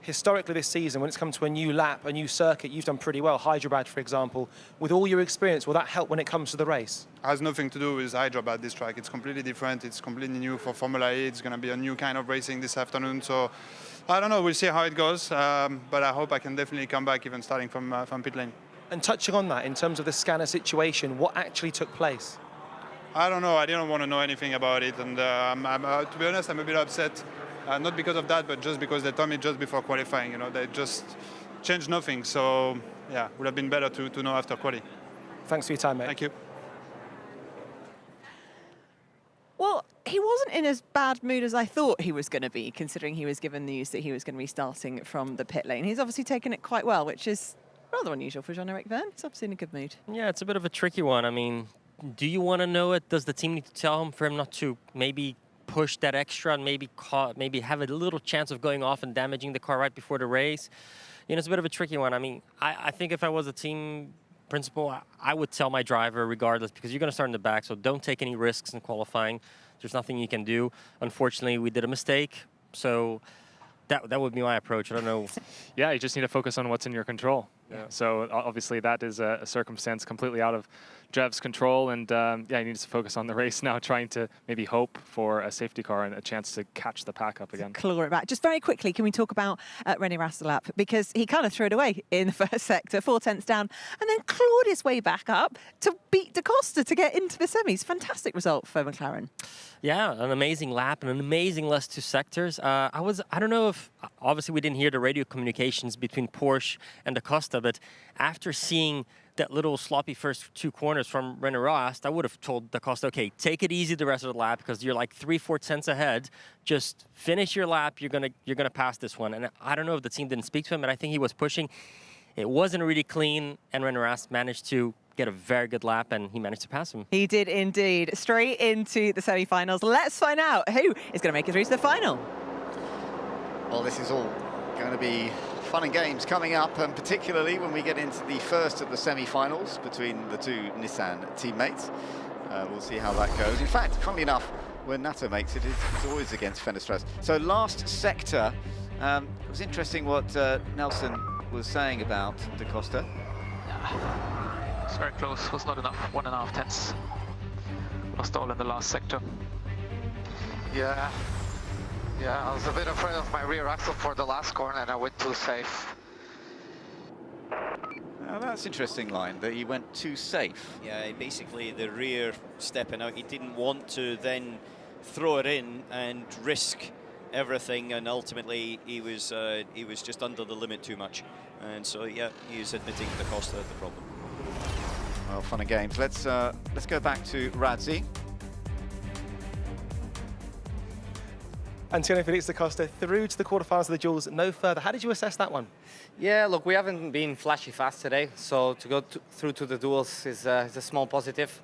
Speaker 10: Historically this season, when it's come to a new lap, a new circuit, you've done pretty well. Hyderabad, for example. With all your experience, will that help when it comes to the race?
Speaker 13: It has nothing to do with Hyderabad, this track. It's completely different. It's completely new for Formula E. It's going to be a new kind of racing this afternoon. So I don't know. We'll see how it goes. But I hope I can definitely come back, even starting from pit lane.
Speaker 10: And touching on that, in terms of the scanner situation, what actually took place?
Speaker 13: I don't know. I didn't want to know anything about it. And to be honest, I'm a bit upset Not because of that, but just because they told me just before qualifying. You know, they just changed nothing. So yeah, would have been better to know after quali.
Speaker 10: Thanks for your time, mate.
Speaker 13: Thank you.
Speaker 3: Well, he wasn't in as bad mood as I thought he was going to be, considering he was given news that he was going to be starting from the pit lane. He's obviously taken it quite well, which is rather unusual for Jean-Eric Vergne. He's obviously in a good mood.
Speaker 2: Yeah, it's a bit of a tricky one. I mean, do you want to know it? Does the team need to tell him for him not to maybe push that extra and maybe have a little chance of going off and damaging the car right before the race? You know, it's a bit of a tricky one. I mean, I think if I was a team principal, I would tell my driver regardless, because you're going to start in the back, so don't take any risks in qualifying. There's nothing you can do. Unfortunately, we did a mistake, so that would be my approach. I don't know.
Speaker 1: Yeah, you just need to focus on what's in your control. Yeah. So obviously that is a circumstance completely out of Jev's control, and yeah, he needs to focus on the race now, trying to maybe hope for a safety car and a chance to catch the pack up again.
Speaker 3: Claw it back. Just very quickly, can we talk about René Rastelap? Because he kind of threw it away in the first sector, 4 tenths down, and then clawed his way back up to beat Da Costa to get into the semis. Fantastic result for McLaren.
Speaker 2: Yeah, an amazing lap and an amazing last 2 sectors. I don't know if, obviously we didn't hear the radio communications between Porsche and Da Costa, but after seeing that little sloppy first 2 corners from René Rast, I would have told Da Costa, okay, take it easy the rest of the lap, because you're like 3-4 tenths ahead. Just finish your lap. You're gonna pass this one. And I don't know if the team didn't speak to him, but I think he was pushing. It wasn't really clean, and René Rast managed to get a very good lap, and he managed to pass him.
Speaker 3: He did indeed. Straight into the semi-finals. Let's find out who is going to make it through to the final.
Speaker 7: Well, this is all going to be fun and games coming up, and particularly when we get into the first of the semi-finals between the 2 Nissan teammates. We'll see how that goes. In fact, funnily enough, when Nato makes it, it's always against Fenestras. So last sector, it was interesting what Nelson was saying about Da Costa.
Speaker 14: It's very close, was not enough, 1.5 tenths. Lost all in the last sector.
Speaker 15: Yeah, I was a bit afraid of my rear axle for the last corner, and I went too safe.
Speaker 7: Now that's interesting line, that he went too safe.
Speaker 8: Yeah, basically the rear stepping out, he didn't want to then throw it in and risk everything, and ultimately he was just under the limit too much. And so yeah, he's admitting Da Costa had the problem.
Speaker 7: Well, fun and games. Let's go back to Radzi.
Speaker 10: Antonio Felix Da Costa through to the quarterfinals of the duels, no further. How did you assess that one?
Speaker 16: Yeah, look, we haven't been flashy fast today, so to go through to the duels is a small positive.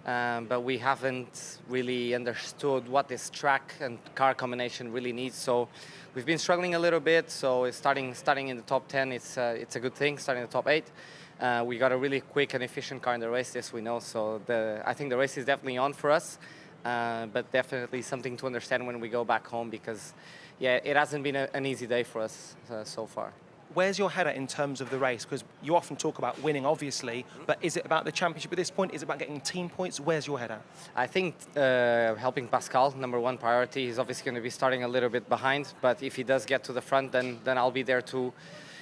Speaker 16: But we haven't really understood what this track and car combination really needs. So we've been struggling a little bit. So it's starting in the top 10, it's a good thing. Starting in the top 8, we got a really quick and efficient car in the race. This we know. So I think the race is definitely on for us. But definitely something to understand when we go back home, because yeah, it hasn't been an easy day for us so far.
Speaker 10: Where's your head at in terms of the race? Because you often talk about winning, obviously, but is it about the championship at this point? Is it about getting team points? Where's your head at?
Speaker 16: I think helping Pascal, #1 priority. He's obviously going to be starting a little bit behind, but if he does get to the front, then I'll be there to,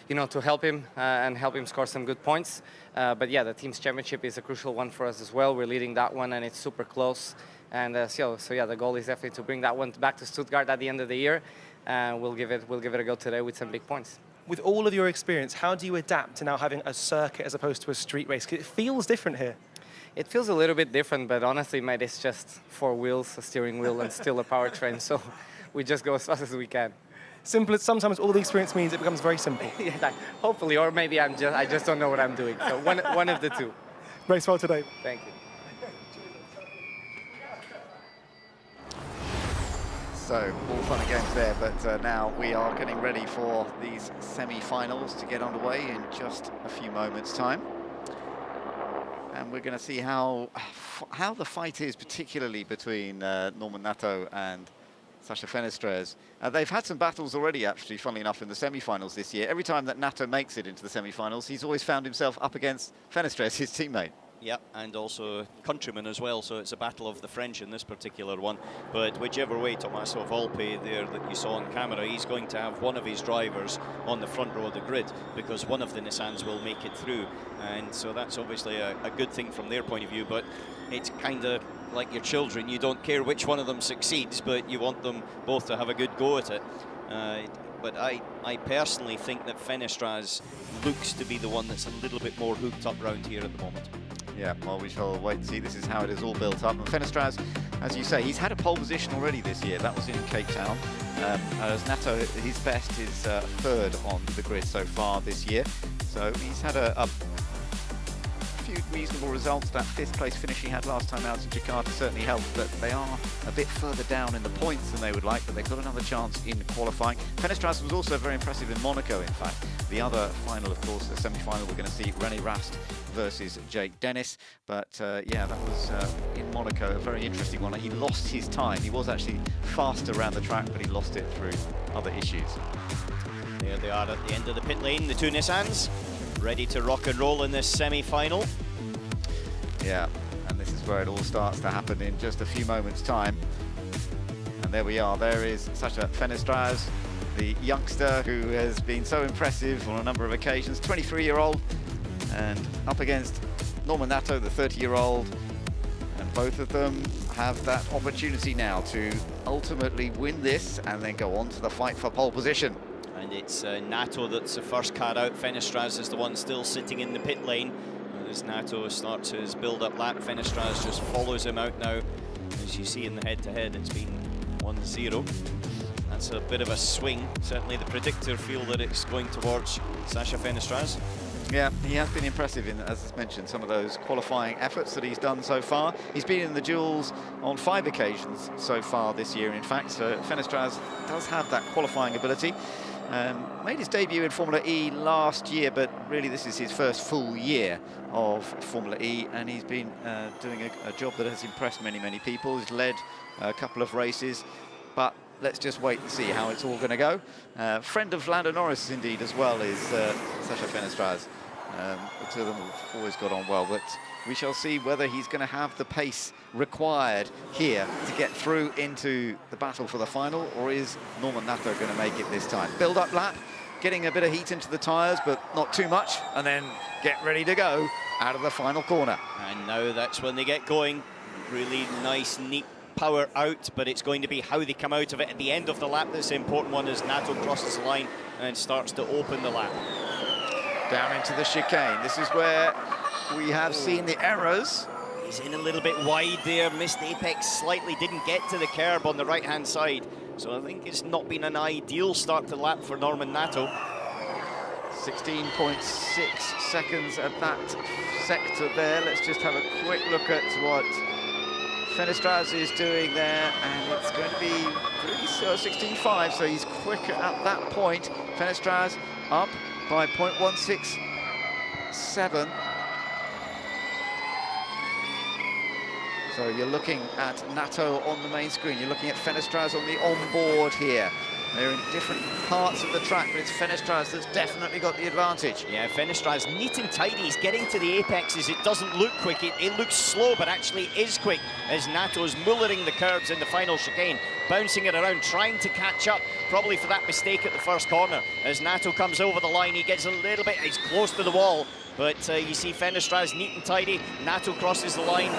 Speaker 16: to help him and help him score some good points. But yeah, the team's championship is a crucial one for us as well. We're leading that one, and it's super close. And so yeah, the goal is definitely to bring that one back to Stuttgart at the end of the year. We'll give it a go today with some big points.
Speaker 10: With all of your experience, how do you adapt to now having a circuit as opposed to a street race? 'Cause it feels different here.
Speaker 16: It feels a little bit different, but honestly, mate, it's just 4 wheels, a steering wheel, and still a powertrain. So we just go as fast as we can.
Speaker 10: Simple. Sometimes all the experience means it becomes very simple.
Speaker 16: Yeah, hopefully, or maybe I just don't know what I'm doing. So one of the two.
Speaker 10: Race well today.
Speaker 16: Thank you.
Speaker 7: So, all fun and games there, but now we are getting ready for these semi-finals to get underway in just a few moments' time. And we're going to see how the fight is, particularly between Norman Nato and Sacha Fenestras. They've had some battles already, actually, funnily enough, in the semi-finals this year. Every time that Nato makes it into the semi-finals, he's always found himself up against Fenestras, his teammate.
Speaker 8: Yeah, and also countrymen as well, so it's a battle of the French in this particular one. But whichever way Tommaso Volpe there that you saw on camera, he's going to have one of his drivers on the front row of the grid, because one of the Nissans will make it through. And so that's obviously a good thing from their point of view, but it's kind of like your children. You don't care which one of them succeeds, but you want them both to have a good go at it. But I personally think that Fenestraz looks to be the one that's a little bit more hooked up round here at the moment.
Speaker 7: Yeah, well, we shall wait and see. This is how it is all built up. And Fenestraz, as you say, he's had a pole position already this year. That was in Cape Town. As Nato, his best is third on the grid so far this year. So he's had a few reasonable results. That 5th place finish he had last time out in Jakarta certainly helped, but they are a bit further down in the points than they would like, but they've got another chance in qualifying. Fenestraz was also very impressive in Monaco, in fact. The other final, of course, the semi-final, we're going to see René Rast versus Jake Dennis. But yeah, that was in Monaco, a very interesting one. He lost his time. He was actually fast around the track, but he lost it through other issues.
Speaker 8: There they are at the end of the pit lane, the two Nissans, ready to rock and roll in this semi-final.
Speaker 7: Yeah, and this is where it all starts to happen in just a few moments' time. And there we are. There is Sacha Fenestraz, the youngster who has been so impressive on a number of occasions, 23-year-old, and up against Norman Nato, the 30-year-old. And both of them have that opportunity now to ultimately win this and then go on to the fight for pole position.
Speaker 8: And it's Nato that's the first car out. Fenestraz is the one still sitting in the pit lane. As Nato starts his build-up lap, Fenestraz just follows him out now. As you see in the head-to-head, it's been 1-0. That's a bit of a swing. Certainly the predictor feel that it's going towards Sacha Fenestraz.
Speaker 7: Yeah, he has been impressive in, as mentioned, some of those qualifying efforts that he's done so far. He's been in the duels on 5 occasions so far this year, in fact. So Fenestraz does have that qualifying ability. Made his debut in Formula E last year, but really this is his first full year of Formula E, and he's been doing a job that has impressed many, many people. He's led a couple of races, but let's just wait and see how it's all going to go. Friend of Lando Norris, indeed, as well, is Sacha Fenestraz. The two of them have always got on well, but we shall see whether he's going to have the pace required here to get through into the battle for the final, or is Norman Nato going to make it this time? Build-up lap, getting a bit of heat into the tyres, but not too much, and then get ready to go out of the final corner.
Speaker 8: And now that's when they get going. Really nice, neat power out, but it's going to be how they come out of it at the end of the lap that's the important one, as Nato crosses the line and starts to open the lap.
Speaker 7: Down into the chicane. This is where we have seen the errors.
Speaker 8: He's in a little bit wide there, missed the apex slightly, didn't get to the curb on the right-hand side. So I think it's not been an ideal start to the lap for Norman Nato.
Speaker 7: 16.6 seconds at that sector there. Let's just have a quick look at what Fenestraz is doing there, and it's going to be pretty 16.5, so he's quicker at that point. Fenestraz up by 0.167. So you're looking at Nato on the main screen, you're looking at Fenestraz on the onboard here. They're in different parts of the track, but it's Fenestraz that's definitely got the advantage.
Speaker 8: Yeah, Fenestraz neat and tidy. He's getting to the apexes. It doesn't look quick. It looks slow, but actually is quick, as Nato's mullering the curbs in the final chicane, bouncing it around, trying to catch up, probably for that mistake at the first corner. As Nato comes over the line, he gets a little bit, he's close to the wall, but you see Fenestraz neat and tidy. Nato crosses the line.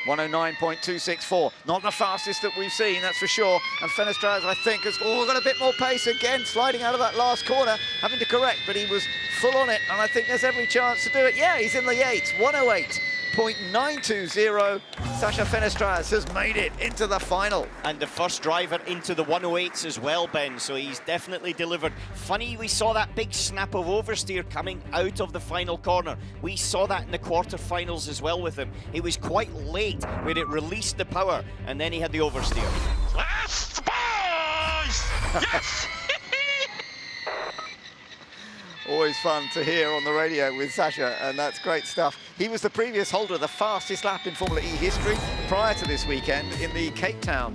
Speaker 7: 109.264, not the fastest that we've seen, that's for sure. And Fenestraz, I think, has got a bit more pace again, sliding out of that last corner, having to correct, but he was full on it, and I think there's every chance to do it. Yeah, he's in the 8s, 108.920. Sacha Fenestraz has made it into the final.
Speaker 8: And the first driver into the 108s as well, Ben, so he's definitely delivered. Funny, we saw that big snap of oversteer coming out of the final corner. We saw that in the quarterfinals as well with him. It was quite late when it released the power, and then he had the oversteer.
Speaker 6: Yes, boys! Yes!
Speaker 7: Always fun to hear on the radio with Sacha, and that's great stuff. He was the previous holder of the fastest lap in Formula E history prior to this weekend in the Cape Town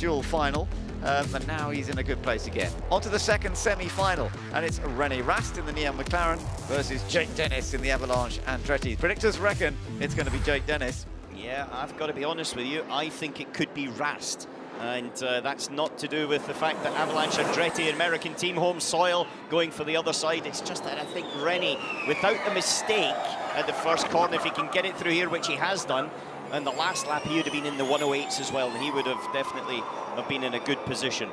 Speaker 7: dual final, and now he's in a good place again. On to the second semi-final, and it's René Rast in the Neon McLaren versus Jake Dennis in the Avalanche Andretti. Predictors reckon it's going to be Jake Dennis.
Speaker 8: Yeah, I've got to be honest with you, I think it could be Rast. And that's not to do with the fact that Avalanche Andretti, American team, home soil, going for the other side. It's just that I think Rennie, without the mistake at the first corner, if he can get it through here, which he has done, And the last lap, he would have been in the 108s as well, and he would have definitely have been in a good position.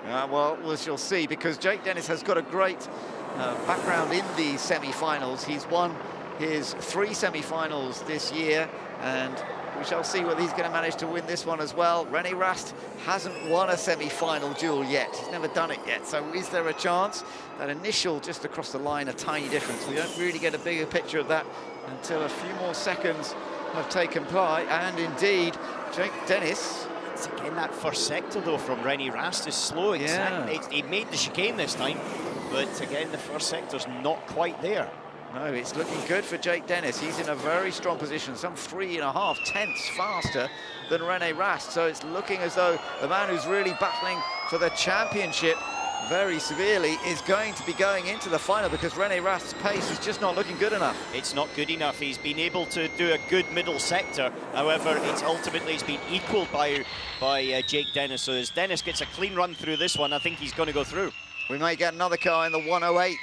Speaker 7: Well, we shall see, because Jake Dennis has got a great background in the semi-finals. He's won his 3 semi-finals this year, and we shall see whether he's going to manage to win this one as well. René Rast hasn't won a semi-final duel yet. He's never done it yet, so is there a chance? That initial just across the line, a tiny difference. We don't really get a bigger picture of that until a few more seconds have taken place, and indeed, Jake Dennis.
Speaker 8: It's again that first sector though from René Rast is slow. He made the chicane this time, but again the first sector's not quite there.
Speaker 7: No, it's looking good for Jake Dennis. He's in a very strong position, some 3.5 tenths faster than René Rast. So it's looking as though the man who's really battling for the championship very severely is going to be going into the final, because René Rast's pace is just not looking good enough.
Speaker 8: It's not good enough. He's been able to do a good middle sector. However, it's been equalled by Jake Dennis. So as Dennis gets a clean run through this one, I think he's going to go through.
Speaker 7: We may get another car in the 108s,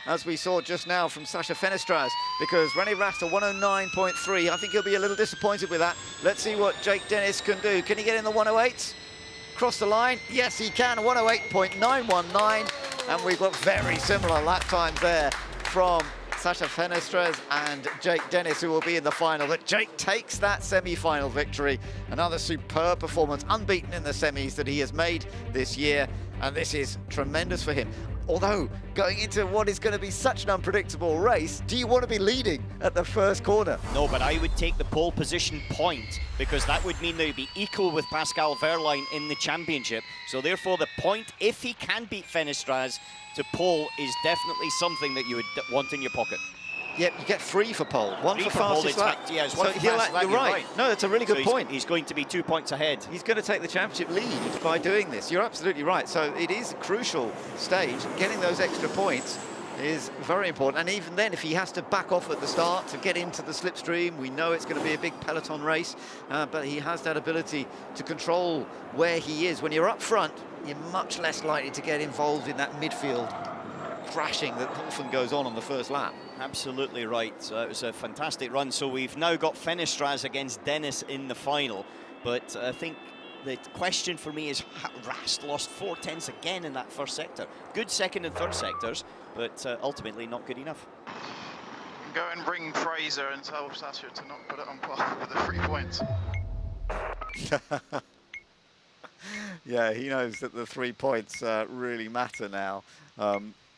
Speaker 7: as we saw just now from Sacha Fenestraz, because René Rast a 109.3. I think he'll be a little disappointed with that. Let's see what Jake Dennis can do. Can he get in the 108s? Cross the line? Yes, he can. 108.919, and we've got very similar lap times there from Sacha Fenestraz and Jake Dennis, who will be in the final. But Jake takes that semi-final victory. Another superb performance, unbeaten in the semis that he has made this year, and this is tremendous for him. Although, going into what is going to be such an unpredictable race, do you want to be leading at the first corner?
Speaker 8: No, but I would take the pole position point, because that would mean they'd be equal with Pascal Wehrlein in the championship. So therefore, the point, if he can beat Fenestraz to pole, is definitely something that you would want in your pocket.
Speaker 7: Yep, you get 3 for pole, 1 for
Speaker 8: pole,
Speaker 7: fastest lap.
Speaker 8: Yeah, it's 1 for fastest lap,
Speaker 7: you're right. No, that's a really good point.
Speaker 8: He's going to be 2 points ahead.
Speaker 7: He's going to take the championship lead by doing this. You're absolutely right. So it is a crucial stage. Getting those extra points is very important. And even then, if he has to back off at the start to get into the slipstream, we know it's going to be a big peloton race, but he has that ability to control where he is. When you're up front, you're much less likely to get involved in that midfield crashing that often goes on the first lap.
Speaker 8: Absolutely right. It was a fantastic run. So we've now got Fenestraz against Dennis in the final. But I think the question for me is, Rast lost 4 tenths again in that first sector. Good second and third sectors, but ultimately not good enough.
Speaker 12: Go and ring Fraser and tell Sacha to not put it on par with the 3 points.
Speaker 7: Yeah, he knows that the 3 points really matter now.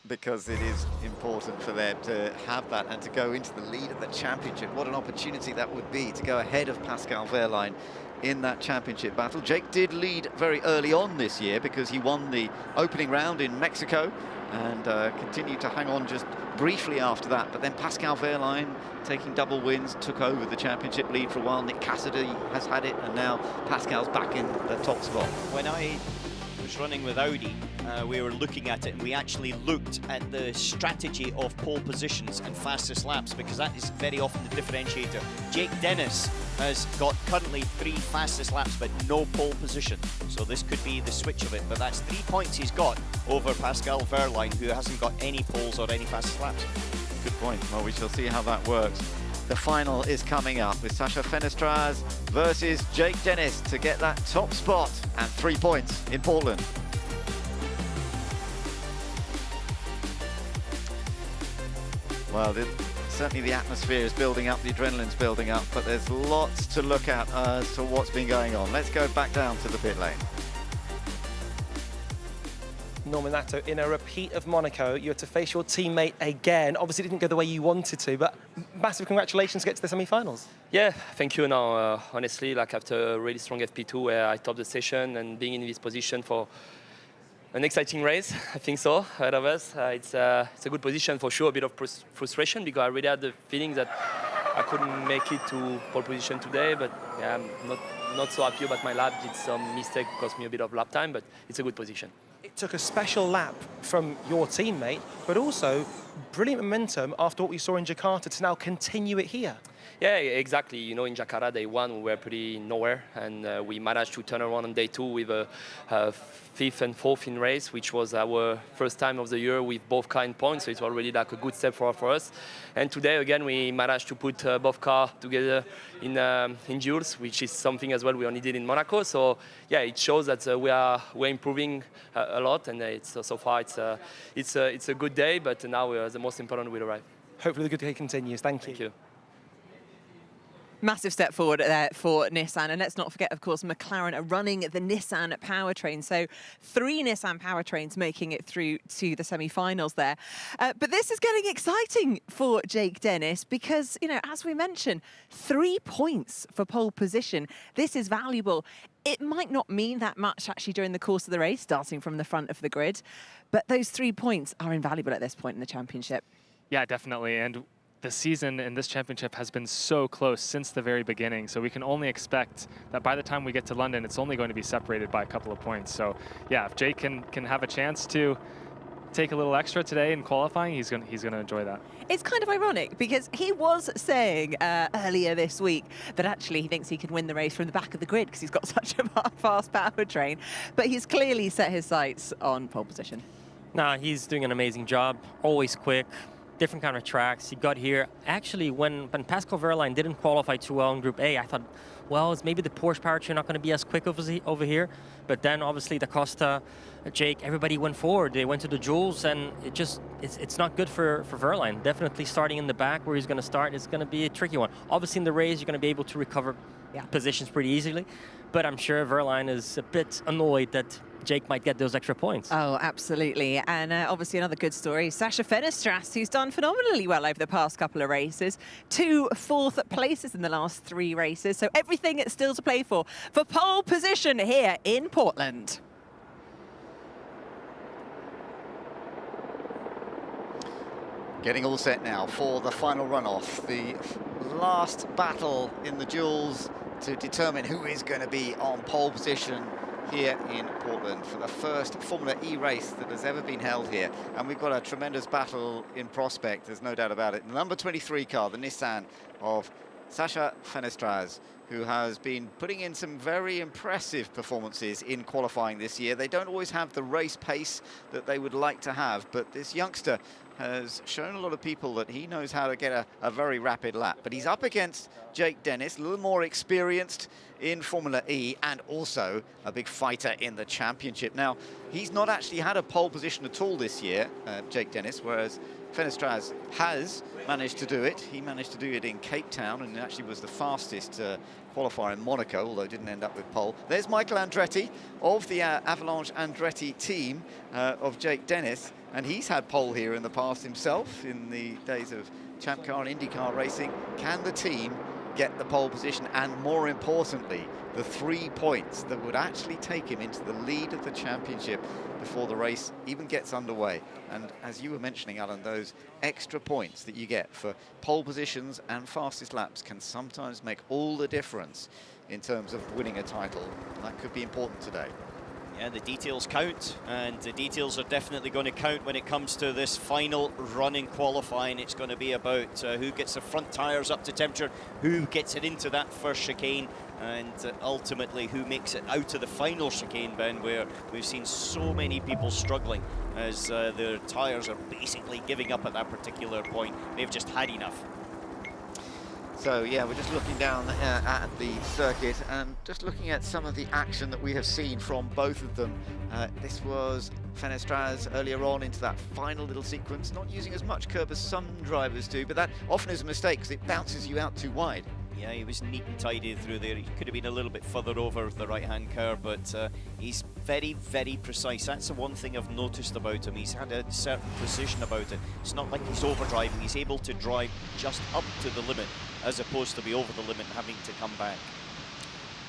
Speaker 7: Because it is important for them to have that and to go into the lead of the championship. What an opportunity that would be to go ahead of Pascal Wehrlein in that championship battle. Jake did lead very early on this year because he won the opening round in Mexico and continued to hang on just briefly after that. But then Pascal Wehrlein, taking double wins, took over the championship lead for a while. Nick Cassidy has had it, and now Pascal's back in the top spot.
Speaker 8: When I was running with Audi, we were looking at it, and we actually looked at the strategy of pole positions and fastest laps, because that is very often the differentiator. Jake Dennis has got currently 3 fastest laps but no pole position, so this could be the switch of it. But that's 3 points he's got over Pascal Wehrlein, who hasn't got any poles or any fastest laps.
Speaker 7: Good point. Well, we shall see how that works. The final is coming up with Sacha Fenestraz versus Jake Dennis to get that top spot and 3 points in Portland. Well, certainly the atmosphere is building up, the adrenaline's building up, but there's lots to look at as to what's been going on. Let's go back down to the pit lane.
Speaker 10: Norman Nato, in a repeat of Monaco, you had to face your teammate again. Obviously, it didn't go the way you wanted to, but massive congratulations to get to the semi-finals.
Speaker 17: Yeah, thank you. Now, honestly, like after a really strong FP2 where I topped the session and being in this position for an exciting race, I think so, ahead of us. It's a good position for sure, a bit of frustration because I really had the feeling that I couldn't make it to pole position today, but yeah, I'm not so happy about my lap. Did some mistake, cost me a bit of lap time, but it's a good position.
Speaker 10: It took a special lap from your teammate, but also brilliant momentum after what we saw in Jakarta to now continue it here.
Speaker 17: Yeah, exactly. You know, in Jakarta, day one, we were pretty nowhere, and we managed to turn around on day two with a 5th and 4th in race, which was our first time of the year with both car in points, so it's already like a good step for us. And today, again, we managed to put both cars together in duels, which is something as well we only did in Monaco. So yeah, it shows that we're improving a lot, and so far it's a good day, but now the most important will arrive.
Speaker 10: Hopefully the good day continues. Thank you.
Speaker 17: Thank you.
Speaker 3: Massive step forward there for Nissan. And let's not forget, of course, McLaren are running the Nissan powertrain. So 3 Nissan powertrains making it through to the semi-finals there. But this is getting exciting for Jake Dennis because, you know, as we mentioned, 3 points for pole position. This is valuable. It might not mean that much actually during the course of the race, starting from the front of the grid, but those 3 points are invaluable at this point in the championship.
Speaker 1: Yeah, definitely. And the season in this championship has been so close since the very beginning. So we can only expect that by the time we get to London, it's only going to be separated by a couple of points. So yeah, if Jake can have a chance to take a little extra today in qualifying, he's gonna enjoy that.
Speaker 3: It's kind of ironic because he was saying earlier this week that actually he thinks he can win the race from the back of the grid because he's got such a fast powertrain, but he's clearly set his sights on pole position.
Speaker 2: No, he's doing an amazing job, always quick. Different kind of tracks. He got here. Actually, when Pascal Wehrlein didn't qualify too well in Group A, I thought, well, it's maybe the Porsche powertrain not going to be as quick over here. But then, obviously, Da Costa, Jake, everybody went forward. They went to the duels, and it's not good for Wehrlein. Definitely starting in the back where he's going to start is going to be a tricky one. Obviously, in the race, you're going to be able to recover positions pretty easily. But I'm sure Wehrlein is a bit annoyed that Jake might get those extra points.
Speaker 3: Oh, absolutely. And obviously another good story, Sasha Fenestras, who's done phenomenally well over the past couple of races. 2 4th places in the last 3 races. So everything is still to play for pole position here in Portland.
Speaker 7: Getting all set now for the final runoff. The last battle in the duels to determine who is going to be on pole position here in Portland for the first Formula E race that has ever been held here. And we've got a tremendous battle in prospect, there's no doubt about it. The number 23 car, the Nissan of Sasha Fenestras, who has been putting in some very impressive performances in qualifying this year. They don't always have the race pace that they would like to have, but this youngster has shown a lot of people that he knows how to get a very rapid lap. But he's up against Jake Dennis, a little more experienced in Formula E and also a big fighter in the championship. Now, he's not actually had a pole position at all this year, Jake Dennis, whereas Fenestras has managed to do it. He managed to do it in Cape Town and actually was the fastest qualifier in Monaco, although didn't end up with pole. There's Michael Andretti of the Avalanche Andretti team of Jake Dennis, and he's had pole here in the past himself in the days of Champ Car and IndyCar racing. Can the team get the pole position and, more importantly, the 3 points that would actually take him into the lead of the championship before the race even gets underway? And as you were mentioning, Alan, those extra points that you get for pole positions and fastest laps can sometimes make all the difference in terms of winning a title. And that could be important today.
Speaker 8: Yeah, the details count, and the details are definitely going to count when it comes to this final run in qualifying. It's going to be about who gets the front tyres up to temperature, who gets it into that first chicane, and ultimately who makes it out to the final chicane, Ben, where we've seen so many people struggling as their tyres are basically giving up at that particular point. They've just had enough.
Speaker 7: So yeah, we're just looking down at the circuit and just looking at some of the action that we have seen from both of them. This was Fenestras earlier on into that final little sequence, not using as much curb as some drivers do, but that often is a mistake because it bounces you out too wide.
Speaker 8: Yeah, he was neat and tidy through there. He could have been a little bit further over the right-hand curve, but he's very, very precise. That's the one thing I've noticed about him. He's had a certain precision about it. It's not like he's overdriving. He's able to drive just up to the limit, as opposed to be over the limit and having to come back.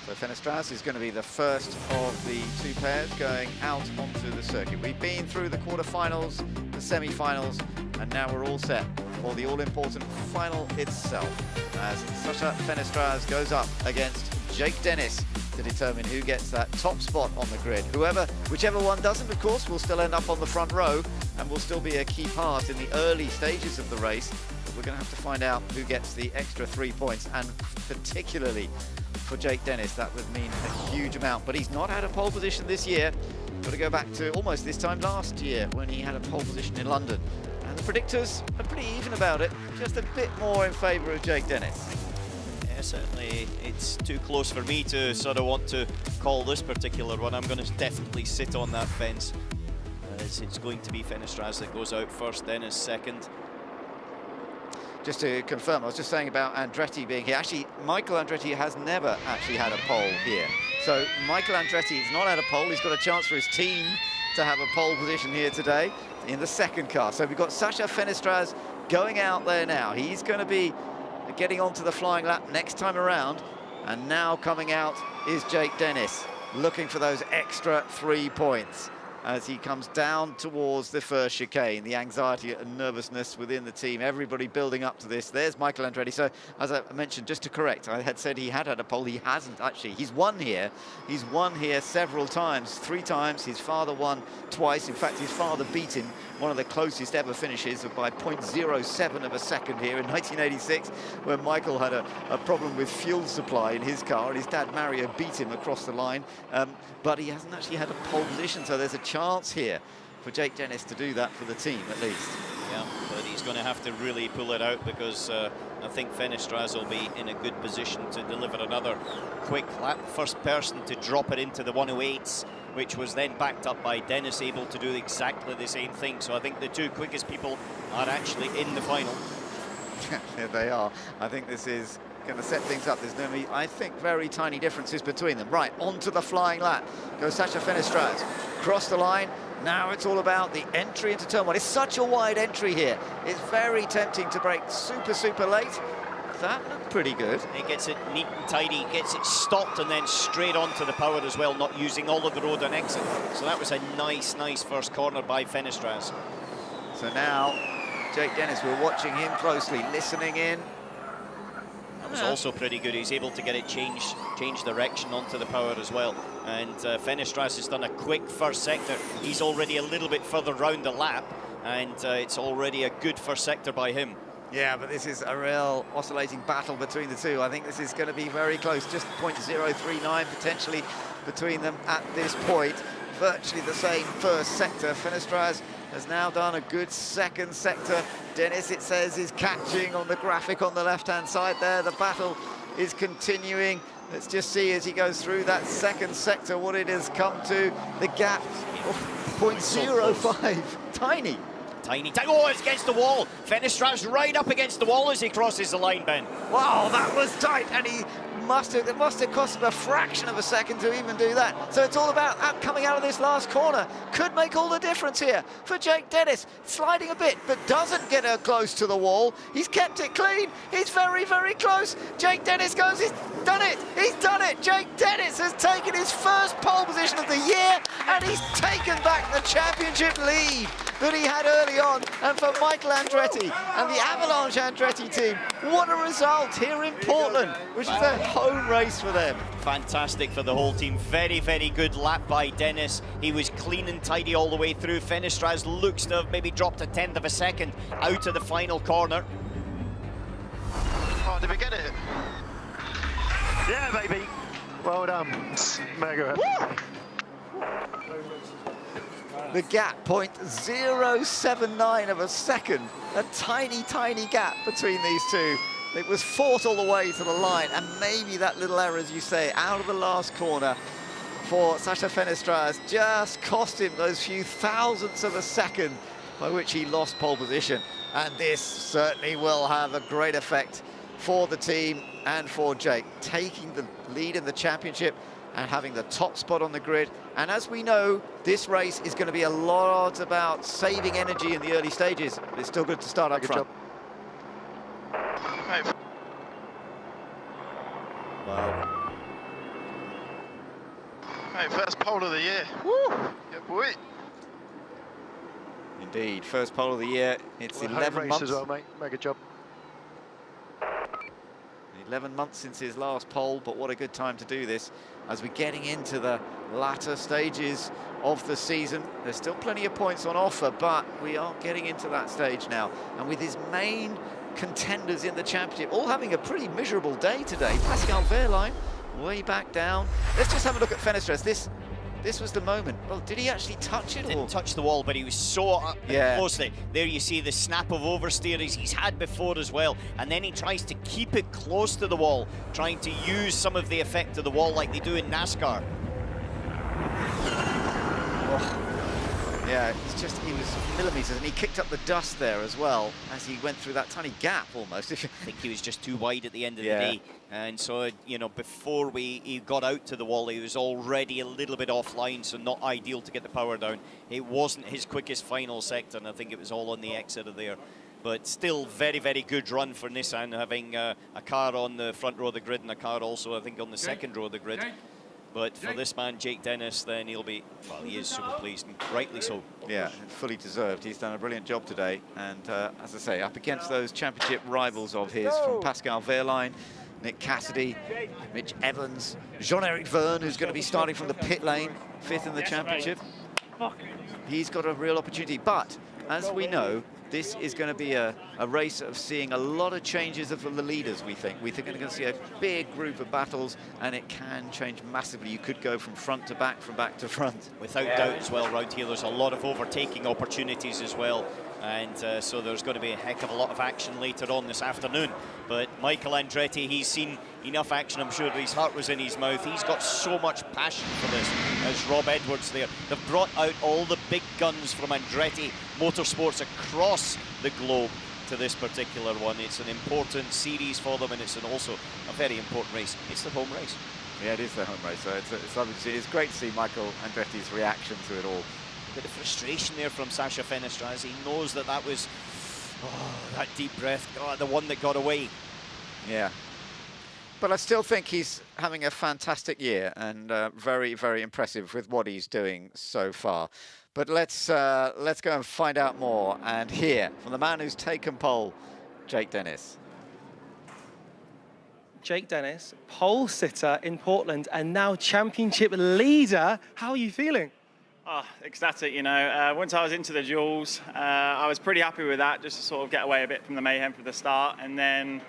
Speaker 7: So Fenestras is going to be the first of the 2 pairs going out onto the circuit. We've been through the quarterfinals, the semi-finals, and now we're all set for the all-important final itself, as Sasha Fenestras goes up against Jake Dennis to determine who gets that top spot on the grid. Whichever one doesn't, of course, will still end up on the front row and will still be a key part in the early stages of the race we're going to have to find out who gets the extra 3 points, and particularly for Jake Dennis, that would mean a huge amount. But he's not had a pole position this year. Got to go back to almost this time last year when he had a pole position in London. And the predictors are pretty even about it, just a bit more in favour of Jake Dennis.
Speaker 8: Yeah, certainly it's too close for me to sort of want to call this particular one. I'm going to definitely sit on that fence, as it's going to be Fenestraz that goes out first, Dennis second.
Speaker 7: Just to confirm, I was just saying about Andretti being here. Actually, Michael Andretti has never actually had a pole here. So Michael Andretti has not had a pole. He's got a chance for his team to have a pole position here today in the second car. So we've got Sacha Fenestraz going out there now. He's going to be getting onto the flying lap next time around. And now coming out is Jake Dennis, looking for those extra 3 points as he comes down towards the first chicane. The anxiety and nervousness within the team, everybody building up to this. There's Michael Andretti. So, as I mentioned, just to correct, I had said he had a pole. He hasn't, actually. He's won here. He's won here several times, 3 times. His father won twice. In fact, his father beat him, one of the closest ever finishes, by 0.07 of a second here in 1986, when Michael had a problem with fuel supply in his car, and his dad, Mario, beat him across the line. But he hasn't actually had a pole position, so there's a chance here for Jake Dennis to do that for the team, at least.
Speaker 8: Yeah, but he's going to have to really pull it out, because I think Fenestraz will be in a good position to deliver another quick lap. First person to drop it into the 108s, which was then backed up by Dennis, able to do exactly the same thing. So I think the 2 quickest people are actually in the final.
Speaker 7: There they are. I think this is going to set things up. There's going to be, I think, very tiny differences between them. Right, onto the flying lap goes Sacha Fenestraz. Cross the line. Now it's all about the entry into turn 1. It's such a wide entry here. It's very tempting to brake super late. That looked pretty good.
Speaker 8: He gets it neat and tidy, gets it stopped, and then straight onto the power as well, not using all of the road on exit. So that was a nice first corner by Fenestraz.
Speaker 7: So now, Jake Dennis, we're watching him closely, listening in.
Speaker 8: That was also pretty good. He's able to get it change direction onto the power as well. And Fenestraz has done a quick first sector. He's already a little bit further round the lap, and it's already a good first sector by him.
Speaker 7: Yeah, but this is a real oscillating battle between the two. I think this is going to be very close, just 0.039 potentially between them at this point. Virtually the same first sector. Fenestraz has now done a good second sector. Dennis, it says, is catching on the graphic on the left-hand side there. The battle is continuing. Let's just see as he goes through that second sector what it has come to. The gap, 0.05, tiny.
Speaker 8: Oh, it's against the wall. Fenestraz right up against the wall as he crosses the line, Ben.
Speaker 7: Wow, that was tight, and it must have cost him a fraction of a second to even do that. So it's all about coming out of this last corner. Could make all the difference here for Jake Dennis. Sliding a bit, but doesn't get her close to the wall. He's kept it clean. He's very close. Jake Dennis goes, he's done it. He's done it. Jake Dennis has taken his first pole position of the year, and he's taken back the championship lead that he had early on. And for Michael Andretti and the Avalanche Andretti team, what a result here in Portland, which is their home race for them.
Speaker 8: Fantastic for the whole team. Very good lap by Dennis. He was clean and tidy all the way through. Fenestraz looks to have maybe dropped a 1/10 of a second out of the final corner.
Speaker 12: Oh, did we get it?
Speaker 18: Yeah, baby. Well done. Mega.
Speaker 7: The gap, 0.079 of a second. A tiny gap between these two. It was fought all the way to the line, and maybe that little error, as you say, out of the last corner for Sacha Fenestraz just cost him those few thousandths of a second by which he lost pole position. And this certainly will have a great effect for the team and for Jake, taking the lead in the championship and having the top spot on the grid. And as we know, this race is going to be a lot about saving energy in the early stages, but it's still good to start up front.
Speaker 12: Wow. Hey, first pole of the year. Woo! Yeah, boy.
Speaker 7: Indeed, first pole of the year. It's 11 months.
Speaker 18: As well, mate. Mega job.
Speaker 7: 11 months since his last pole, but what a good time to do this as we're getting into the latter stages of the season. There's still plenty of points on offer, but we are getting into that stage now. And with his main contenders in the championship, all having a pretty miserable day today. Pascal Wehrlein way back down. Let's just have a look at Fenestress. This was the moment. Well, did he actually touch it?
Speaker 8: Didn't touch the wall, but he was so up close. There you see the snap of oversteer he's had before as well. And then he tries to keep it close to the wall, trying to use some of the effect of the wall like they do in NASCAR.
Speaker 7: Yeah, it's just, he was millimetres, and he kicked up the dust there as well as he went through that tiny gap almost.
Speaker 8: I think he was just too wide at the end of the day. And so, you know, before he got out to the wall, he was already a little bit offline, so not ideal to get the power down. It wasn't his quickest final sector, and I think it was all on the exit of there. But still, very, very good run for Nissan, having a car on the front row of the grid and a car also, I think, on the second row of the grid. But for this man, Jake Dennis, then he'll be, well, he is super pleased, and rightly so.
Speaker 7: Yeah, fully deserved. He's done a brilliant job today. And as I say, up against those championship rivals of his, from Pascal Wehrlein, Nick Cassidy, Mitch Evans, Jean-Eric Verne, who's going to be starting from the pit lane, 5th in the championship. He's got a real opportunity. But, as we know, this is going to be a race of seeing a lot of changes of the leaders, we think. We think we're going to see a big group of battles, and it can change massively. You could go from front to back, from back to front.
Speaker 8: Without doubt as well, round here, there's a lot of overtaking opportunities as well. And so there's going to be a heck of a lot of action later on this afternoon. But Michael Andretti, he's seen enough action, I'm sure his heart was in his mouth. He's got so much passion for this, as Rob Edwards there. They've brought out all the big guns from Andretti Motorsports across the globe to this particular one. It's an important series for them, and it's also a very important race. It's the home race.
Speaker 7: Yeah, it is the home race, so it's great to see Michael Andretti's reaction to it all.
Speaker 8: A bit of frustration there from Sasha Fenestra, as he knows that that was, that deep breath, the one that got away.
Speaker 7: Yeah. But I still think he's having a fantastic year, and very, very impressive with what he's doing so far. But let's go and find out more and hear from the man who's taken pole, Jake Dennis.
Speaker 10: Jake Dennis, pole sitter in Portland and now championship leader. How are you feeling?
Speaker 19: Oh, ecstatic, you know. Once I was into the duels, I was pretty happy with that, just to sort of get away a bit from the mayhem for the start. And then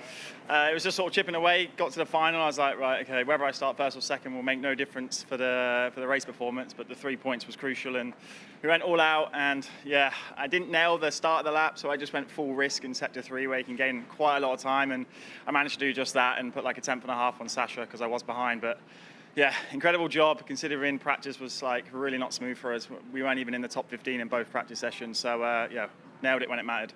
Speaker 19: it was just sort of chipping away, got to the final. I was like, right, okay, whether I start first or second will make no difference for the race performance, but the 3 points was crucial. And we went all out, and yeah, I didn't nail the start of the lap, so I just went full risk in sector 3, where you can gain quite a lot of time. And I managed to do just that and put like a 10th and a half on Sasha because I was behind. But yeah, incredible job, considering practice was like really not smooth for us. We weren't even in the top 15 in both practice sessions, so yeah, nailed it when it mattered.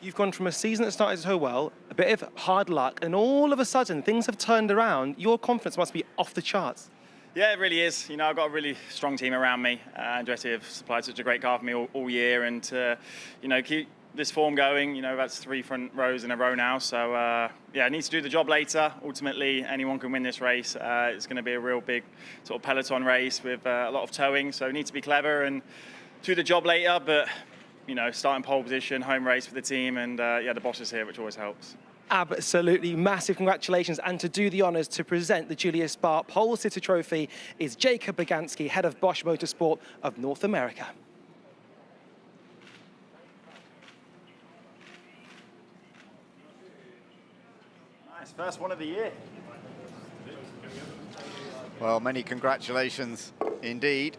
Speaker 10: You've gone from a season that started so well, a bit of hard luck, and all of a sudden things have turned around. Your confidence must be off the charts.
Speaker 19: Yeah, it really is. You know, I've got a really strong team around me. Andretti have supplied such a great car for me all year, and to, you know, keep this form going. You know, that's 3 front rows in a row now. So yeah, I need to do the job later. Ultimately, anyone can win this race. It's going to be a real big sort of peloton race with a lot of towing. So I need to be clever and do the job later. But you know, starting pole position, home race for the team, and yeah, the boss is here, which always helps.
Speaker 10: Absolutely massive congratulations, and to do the honours to present the Julius Spark Pole Sitter Trophy is Jacob Boganski, head of Bosch Motorsport of North America.
Speaker 18: Nice, first one of the year.
Speaker 7: Well, many congratulations indeed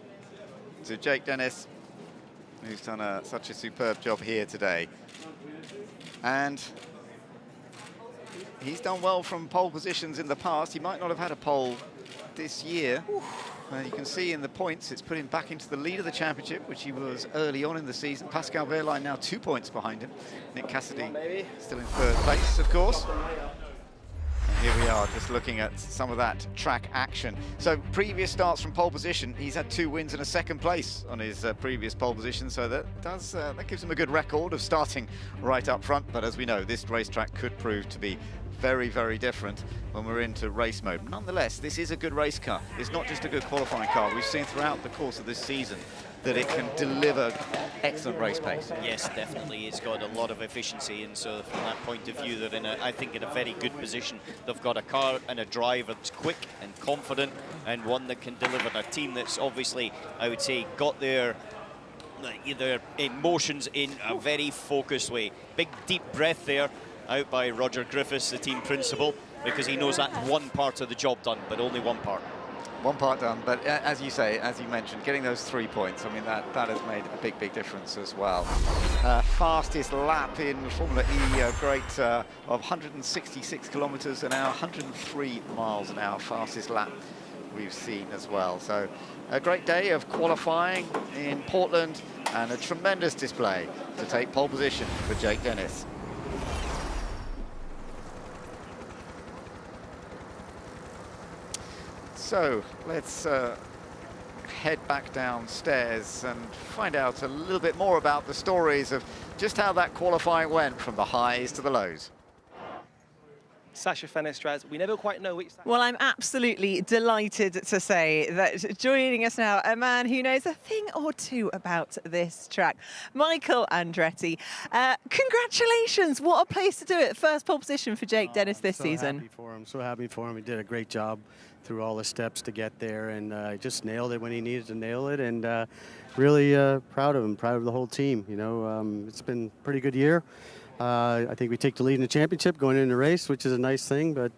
Speaker 7: to Jake Dennis, who's done such a superb job here today. And he's done well from pole positions in the past. He might not have had a pole this year. You can see in the points, it's put him back into the lead of the championship, which he was early on in the season. Pascal Wehrlein now 2 points behind him. Nick Cassidy still in 3rd place, of course. And here we are, just looking at some of that track action. So previous starts from pole position, he's had 2 wins and a 2nd place on his previous pole position. So that gives him a good record of starting right up front. But as we know, this racetrack could prove to be very, very different when we're into race mode. Nonetheless, this is a good race car. It's not just a good qualifying car. We've seen throughout the course of this season that it can deliver excellent race pace.
Speaker 8: Yes, definitely. It's got a lot of efficiency, and so from that point of view, they're I think in a very good position. They've got a car and a driver that's quick and confident, and one that can deliver. A team that's obviously, I would say, got their emotions in a very focused way. Big deep breath there. out by Roger Griffiths, the team principal, because he knows that's one part of the job done, but only one part.
Speaker 7: One part done, but as you say, as you mentioned, getting those 3 points, I mean, that has made a big difference as well. Fastest lap in Formula E, great of 166 kilometers an hour, 103 miles an hour, fastest lap we've seen as well. So a great day of qualifying in Portland and a tremendous display to take pole position for Jake Dennis. So let's head back downstairs and find out a little bit more about the stories of just how that qualifying went from the highs to the lows.
Speaker 10: Sasha Fenestraz, we never quite know which...
Speaker 3: Well, I'm absolutely delighted to say that joining us now, a man who knows a thing or two about this track, Michael Andretti. Congratulations, what a place to do it. First pole position for Jake Dennis this season.
Speaker 20: So happy for him. He did a great job through all the steps to get there, and just nailed it when he needed to nail it, and really proud of him, proud of the whole team. You know, it's been a pretty good year. I think we take the lead in the championship going into the race, which is a nice thing, but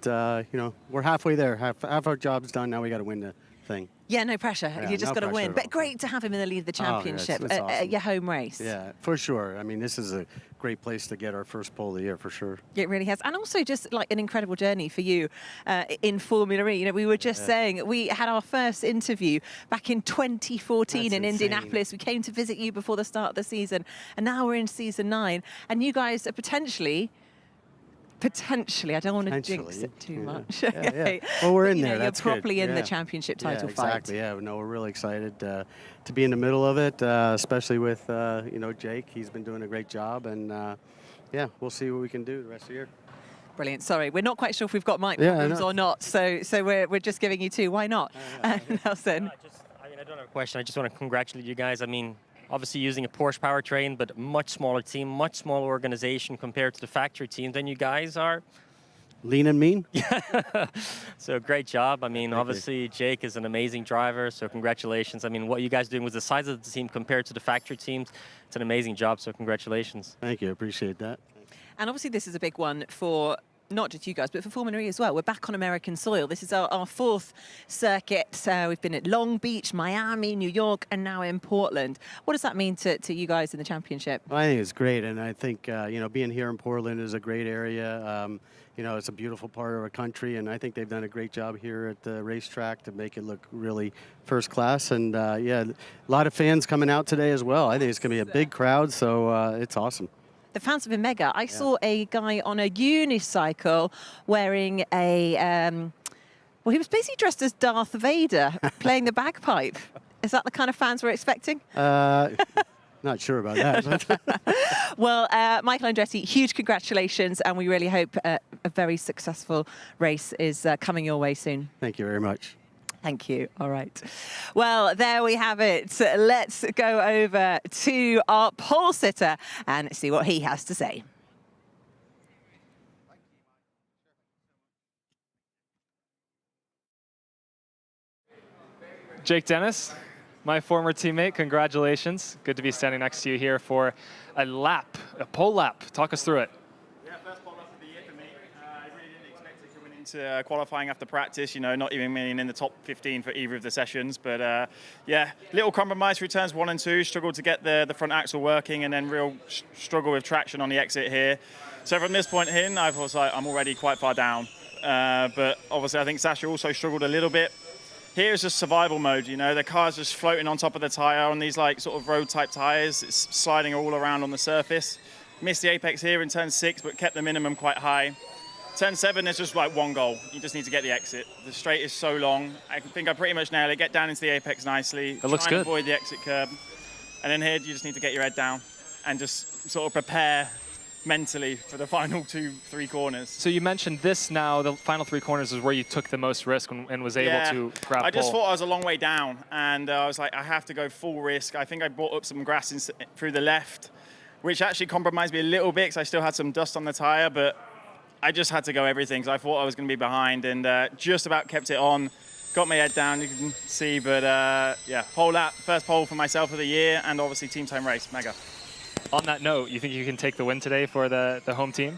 Speaker 20: you know, we're halfway there. Half our job's done. Now we got to win the thing.
Speaker 3: Yeah, no pressure.
Speaker 20: Yeah,
Speaker 3: You just
Speaker 20: no
Speaker 3: got to win.
Speaker 20: pressure
Speaker 3: But great to have him in the lead of the championship
Speaker 20: it's awesome.
Speaker 3: at your home race.
Speaker 20: Yeah, for sure. I mean, this is a great place to get our first pole of the year, for sure.
Speaker 3: It really has. And also just like an incredible journey for you in Formula E. You know, we were just saying, we had our first interview back in 2014 in Indianapolis. We came to visit you before the start of the season, and now we're in season 9. And you guys are potentially, I don't want to jinx it too much.
Speaker 20: Yeah. Well, we're in
Speaker 3: you
Speaker 20: there.
Speaker 3: know,
Speaker 20: That's
Speaker 3: you're properly
Speaker 20: good.
Speaker 3: in the championship title fight.
Speaker 20: Exactly. Yeah. No, we're really excited to be in the middle of it, especially with you know, Jake. He's been doing a great job, and yeah, we'll see what we can do the rest of the year.
Speaker 3: Brilliant. Sorry, we're not quite sure if we've got mic problems or not, so we're just giving you 2. Why not? Nelson.
Speaker 2: I don't have a question. I just want to congratulate you guys. I mean, obviously using a Porsche powertrain, but a much smaller team, much smaller organization compared to the factory teams. And you guys are
Speaker 20: lean and mean.
Speaker 2: So great job. I mean, obviously Jake is an amazing driver, so congratulations. I mean, what you guys are doing with the size of the team compared to the factory teams, it's an amazing job, so congratulations.
Speaker 20: Thank you. I appreciate that.
Speaker 3: And obviously this is a big one for not just you guys, but for Formula E as well. We're back on American soil. This is our 4th circuit. We've been at Long Beach, Miami, New York, and now in Portland. What does that mean to you guys in the championship?
Speaker 20: Well, I think it's great, and I think you know, being here in Portland is a great area. You know, it's a beautiful part of our country, and I think they've done a great job here at the racetrack to make it look really first class. And yeah, a lot of fans coming out today as well. I think it's going to be a big crowd, so it's awesome.
Speaker 3: The fans have been mega. I saw a guy on a unicycle wearing a, well, he was basically dressed as Darth Vader playing the bagpipe. Is that the kind of fans we're expecting?
Speaker 20: Not sure about that.
Speaker 3: Well, Michael Andretti, huge congratulations, and we really hope a very successful race is coming your way soon.
Speaker 20: Thank you very much.
Speaker 3: Thank you. All right. Well, there we have it. Let's go over to our pole sitter and see what he has to say.
Speaker 1: Jake Dennis, my former teammate, congratulations. Good to be standing next to you here for a lap, a pole lap. Talk us through it.
Speaker 19: Yeah, first pole lap of the year for me. I really didn't expect to come into qualifying after practice, you know, not even being in the top 15 for either of the sessions. But yeah, little compromise for turns 1 and 2. Struggled to get the front axle working, and then real struggle with traction on the exit here. So from this point in, I was like, I'm already quite far down. But obviously I think Sasha also struggled a little bit. Here is just survival mode, you know, the car's just floating on top of the tyre on these like sort of road type tyres. It's sliding all around on the surface. Missed the apex here in turn 6, but kept the minimum quite high. Turn 7 is just like one goal. You just need to get the exit. The straight is so long. I think I pretty much nailed it. Get down into the apex nicely.
Speaker 1: It looks good.
Speaker 19: Try and avoid the exit curb. And then here you just need to get your head down and just sort of prepare mentally for the final 2-3 corners.
Speaker 1: So you mentioned this now, the final 3 corners is where you took the most risk and was able to grab
Speaker 19: I just
Speaker 1: pole.
Speaker 19: thought I was a long way down, and I was like, I have to go full risk. I think I brought up some grass through the left, which actually compromised me a little bit because I still had some dust on the tyre, but I just had to go everything, so I thought I was going to be behind, and just about kept it on. Got my head down, you can see, but yeah, pole lap, first pole for myself of the year, and obviously team time race, mega.
Speaker 1: On that note, you think you can take the win today for the home team?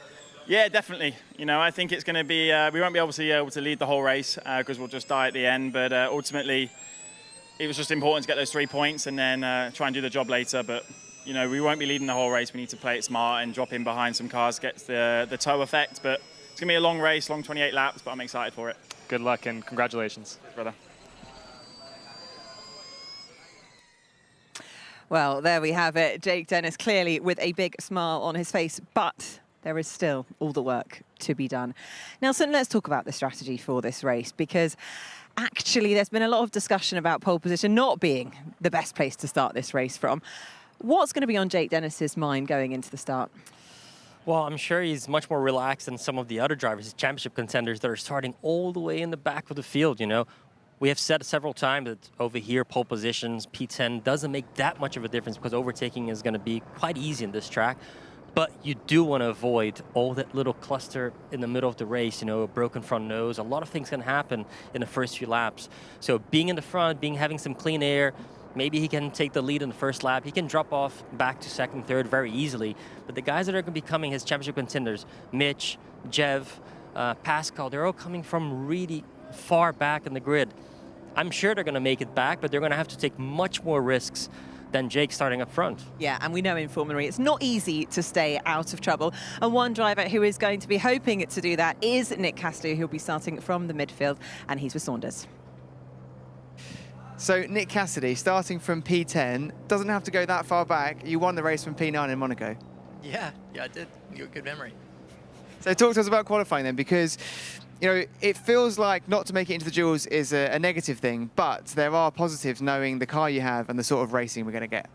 Speaker 19: Yeah, definitely. You know, I think it's going to be, we won't be able to lead the whole race because we'll just die at the end. But ultimately, it was just important to get those 3 points and then try and do the job later. But, you know, we won't be leading the whole race. We need to play it smart and drop in behind some cars, get the tow effect. But it's going to be a long race, long 28 laps, but I'm excited for it.
Speaker 1: Good luck and congratulations.
Speaker 19: Thanks, brother.
Speaker 3: Well, there we have it. Jake Dennis clearly with a big smile on his face, but there is still all the work to be done. Nelson, let's talk about the strategy for this race, because actually there's been a lot of discussion about pole position not being the best place to start this race from. What's going to be on Jake Dennis's mind going into the start?
Speaker 2: Well, I'm sure he's much more relaxed than some of the other drivers, championship contenders that are starting all the way in the back of the field, you know. We have said several times that over here, pole positions, P10 doesn't make that much of a difference because overtaking is going to be quite easy in this track. But you do want to avoid all that little cluster in the middle of the race, you know, a broken front nose. A lot of things can happen in the first few laps. So being in the front, having some clean air, maybe he can take the lead in the first lap. He can drop off back to second, third very easily. But the guys that are going to be coming his championship contenders, Mitch, Jev, Pascal, they're all coming from really far back in the grid. I'm sure they're going to make it back, but they're going to have to take much more risks than Jake starting up front.
Speaker 3: Yeah, and we know in Formula E it's not easy to stay out of trouble. And one driver who is going to be hoping to do that is Nick Cassidy, who'll be starting from the midfield, and he's with Saunders.
Speaker 4: So Nick Cassidy, starting from P10, doesn't have to go that far back. You won the race from P9 in Monaco.
Speaker 21: Yeah, I did. You got good memory.
Speaker 4: So talk to us about qualifying then, because you know, it feels like not to make it into the duels is a negative thing, but there are positives knowing the car you have and the sort of racing we're going to get.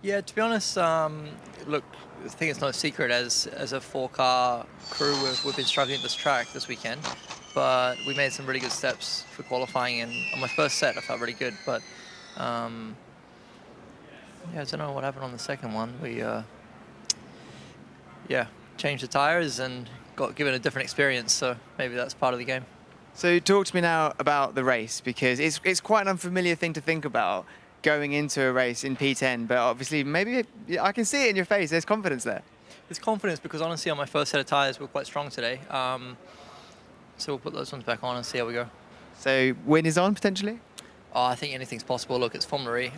Speaker 21: Yeah, to be honest, look, I think it's no secret as a 4-car crew, we've been struggling at this track this weekend, but we made some really good steps for qualifying, and on my first set I felt really good, but yeah, I don't know what happened on the second one. We yeah, changed the tires and got given a different experience, so maybe that's part of the game.
Speaker 4: So talk to me now about the race, because it's quite an unfamiliar thing to think about going into a race in P10, but obviously maybe I can see it in your face, there's confidence there.
Speaker 21: It's confidence because honestly on my first set of tires we're quite strong today, so we'll put those ones back on and see how we go.
Speaker 4: So win is on potentially?
Speaker 21: Oh, I think anything's possible. Look, it's Formula E.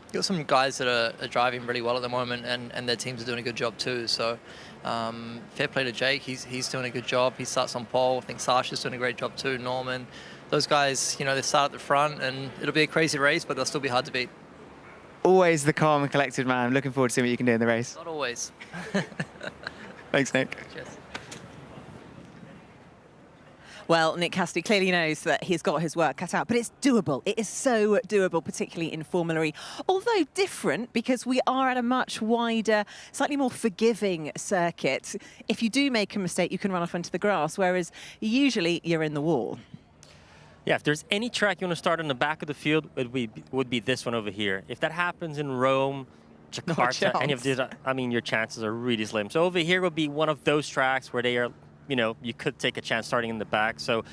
Speaker 21: You've got some guys that are driving really well at the moment, and their teams are doing a good job too. So fair play to Jake. He's doing a good job. He starts on pole. I think Sasha's doing a great job too. Norman, those guys, you know, they start at the front, and it'll be a crazy race, but they'll still be hard to beat.
Speaker 4: Always the calm and collected man. Looking forward to seeing what you can do in the race.
Speaker 21: Not always.
Speaker 4: Thanks, Nick.
Speaker 21: Cheers.
Speaker 3: Well, Nick Cassidy clearly knows that he's got his work cut out, but it's doable. It is so doable, particularly in Formula E. Although different, because we are at a much wider, slightly more forgiving circuit. If you do make a mistake, you can run off into the grass, whereas usually you're in the wall.
Speaker 2: Yeah, if there's any track you want to start in the back of the field, it would be this one over here. If that happens in Rome, Jakarta, any of these, I mean, your chances are really slim. So over here will be one of those tracks where they are, you know, you could take a chance starting in the back. So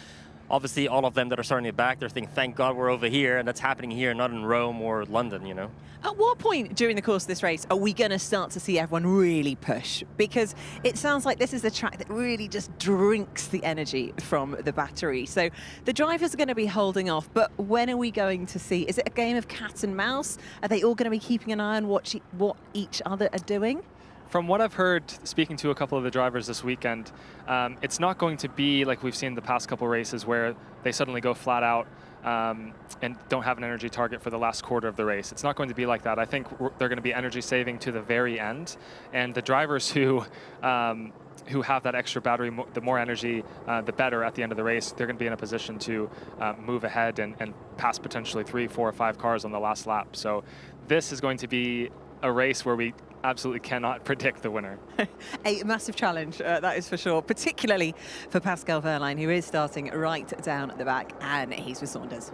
Speaker 2: obviously all of them that are starting in the back, they're thinking, thank God we're over here, and that's happening here, not in Rome or London, you know.
Speaker 3: At what point during the course of this race are we going to start to see everyone really push? Because it sounds like this is a track that really just drinks the energy from the battery. So the drivers are going to be holding off, but when are we going to see? Is it a game of cat and mouse? Are they all going to be keeping an eye on what each other are doing?
Speaker 1: From what I've heard, speaking to a couple of the drivers this weekend, it's not going to be like we've seen the past couple races where they suddenly go flat out and don't have an energy target for the last quarter of the race. It's not going to be like that. I think they're going to be energy saving to the very end, and the drivers who have that extra battery, the more energy, the better at the end of the race. They're going to be in a position to move ahead and pass potentially 3, 4, or 5 cars on the last lap. So this is going to be a race where we absolutely cannot predict the winner.
Speaker 3: A massive challenge, that is for sure, particularly for Pascal Wehrlein, who is starting right down at the back, and he's with Saunders.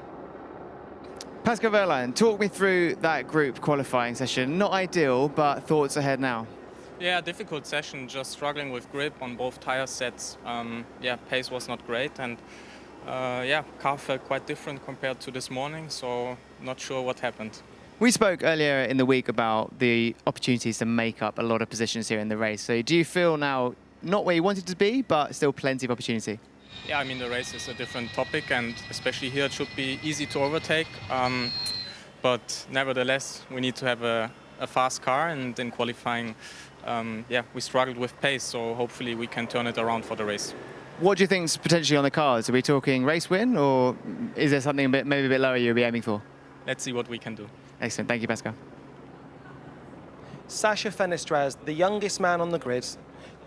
Speaker 4: Pascal Wehrlein, talk me through that group qualifying session. Not ideal, but thoughts ahead now.
Speaker 22: Yeah, difficult session, just struggling with grip on both tire sets. Yeah, pace was not great, and yeah, car felt quite different compared to this morning, so not sure what happened.
Speaker 4: We spoke earlier in the week about the opportunities to make up a lot of positions here in the race. So do you feel now not where you wanted to be, but still plenty of opportunity.
Speaker 22: Yeah, I mean, the race is a different topic, and especially here it should be easy to overtake. But nevertheless, we need to have a fast car, and in qualifying, yeah, we struggled with pace, so hopefully we can turn it around for the race.
Speaker 4: What do you think's potentially on the cards? Are we talking race win, or is there something maybe a bit lower you'll be aiming for?
Speaker 22: Let's see what we can do.
Speaker 4: Excellent. Thank you, Pascal.
Speaker 10: Sacha Fenestraz, the youngest man on the grid,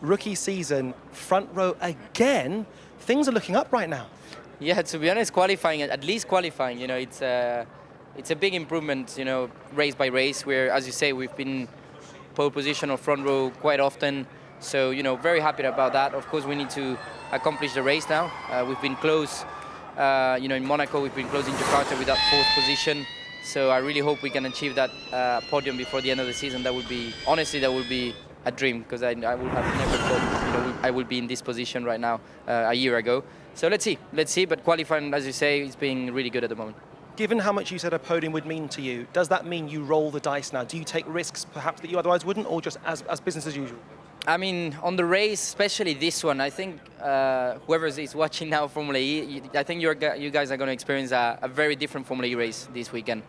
Speaker 10: rookie season, front row again. Things are looking up right now.
Speaker 5: Yeah, to be honest, qualifying, at least qualifying, you know, it's a big improvement, you know, race by race, where, as you say, we've been pole position or front row quite often. So, you know, very happy about that. Of course, we need to accomplish the race now. We've been close, you know, in Monaco, we've been close in Jakarta with that 4th position. So I really hope we can achieve that podium before the end of the season. That would be, honestly, that would be a dream, because I would have never thought, you know, I would be in this position right now a year ago. So let's see. But qualifying, as you say, is being really good at the moment.
Speaker 10: Given how much you said a podium would mean to you, does that mean you roll the dice now? Do you take risks perhaps that you otherwise wouldn't, or just as business as usual?
Speaker 5: I mean, on the race, especially this one, I think whoever is watching now Formula E, I think you guys are going to experience a very different Formula E race this weekend.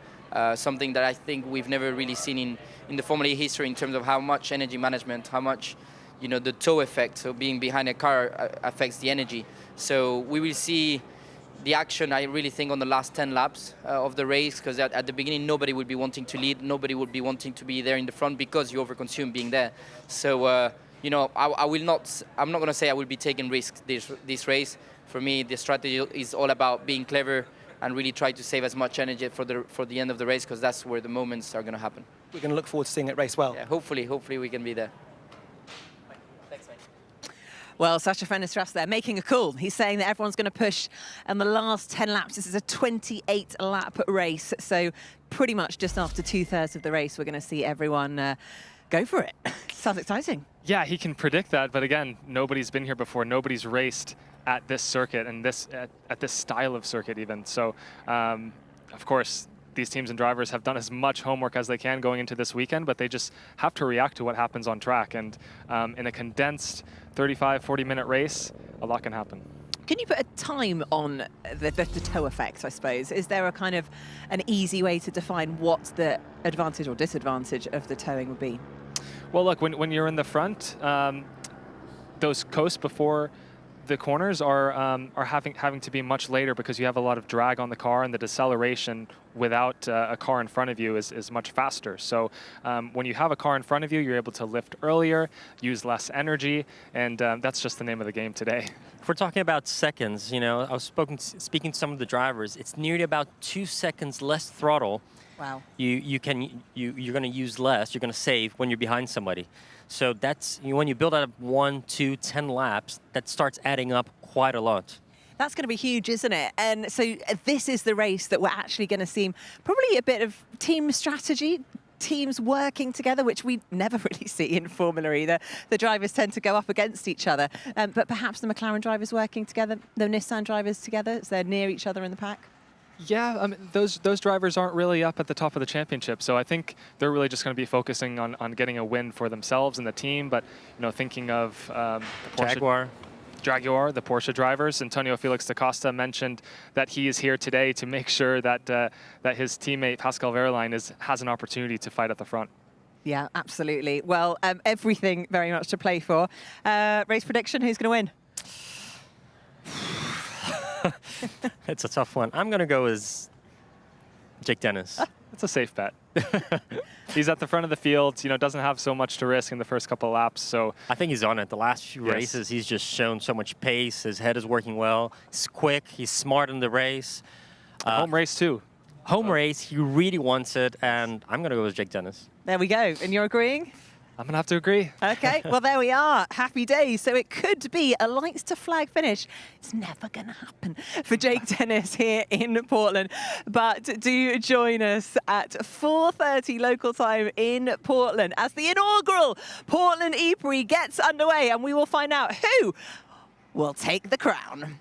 Speaker 5: Something that I think we've never really seen in the Formula E history in terms of how much energy management, how much, you know, the tow effect, so being behind a car affects the energy. So we will see the action, I really think, on the last 10 laps of the race, because at the beginning nobody would be wanting to lead, nobody would be wanting to be there in the front because you overconsume being there. So, you know, I'm not going to say I will be taking risks this race. For me, the strategy is all about being clever and really try to save as much energy for the end of the race, because that's where the moments are going to happen.
Speaker 10: We're going to look forward to seeing it race well.
Speaker 5: Yeah, hopefully we can be there. Thanks, mate.
Speaker 3: Well, Sacha Fenestraz there making a call. He's saying that everyone's going to push in the last 10 laps. This is a 28-lap race, so pretty much just after 2/3 of the race, we're going to see everyone go for it. Sounds exciting.
Speaker 1: Yeah, he can predict that, but again, nobody's been here before. Nobody's raced at this circuit and at this style of circuit even. So, of course, these teams and drivers have done as much homework as they can going into this weekend, but they just have to react to what happens on track. And in a condensed 35, 40-minute race, a lot can happen.
Speaker 3: Can you put a time on the tow effect, I suppose? Is there a kind of an easy way to define what the advantage or disadvantage of the towing would be?
Speaker 1: Well, look, when you're in the front, those coasts before the corners are having to be much later, because you have a lot of drag on the car, and the deceleration without a car in front of you is much faster. So when you have a car in front of you, you're able to lift earlier, use less energy, and that's just the name of the game today.
Speaker 2: If we're talking about seconds, you know, I was speaking to some of the drivers. It's nearly about 2 seconds less throttle.
Speaker 3: Wow.
Speaker 2: You're going to use less. You're going to save when you're behind somebody. So that's, when you build out of 1, 2, 10 laps, that starts adding up quite a lot.
Speaker 3: That's going to be huge, isn't it? And so this is the race that we're actually going to see probably a bit of team strategy, teams working together, which we never really see in Formula E. The drivers tend to go up against each other, but perhaps the McLaren drivers working together, the Nissan drivers together, so they're near each other in the pack.
Speaker 1: Yeah, I mean, those drivers aren't really up at the top of the championship, so I think they're really just going to be focusing on getting a win for themselves and the team. But, you know, thinking of the Jaguar, the Porsche drivers, Antonio Felix da Costa mentioned that he is here today to make sure that that his teammate Pascal Wehrlein has an opportunity to fight at the front.
Speaker 3: Yeah, absolutely. Well, everything very much to play for. Race prediction: who's going to win?
Speaker 2: It's a tough one. I'm going to go with Jake Dennis.
Speaker 1: That's a safe bet. He's at the front of the field, you know, doesn't have so much to risk in the first couple of laps. So
Speaker 2: I think he's on it. The last few races, he's just shown so much pace. His head is working well. He's quick. He's smart in the race.
Speaker 1: Home race, too.
Speaker 2: Home race. He really wants it. And I'm going to go with Jake Dennis.
Speaker 3: There we go. And you're agreeing?
Speaker 1: I'm going to have to agree.
Speaker 3: Okay, well, there we are. Happy days. So it could be a lights to flag finish. It's never going to happen for Jake Dennis here in Portland. But do join us at 4:30 local time in Portland as the inaugural Portland E-Prix gets underway, and we will find out who will take the crown.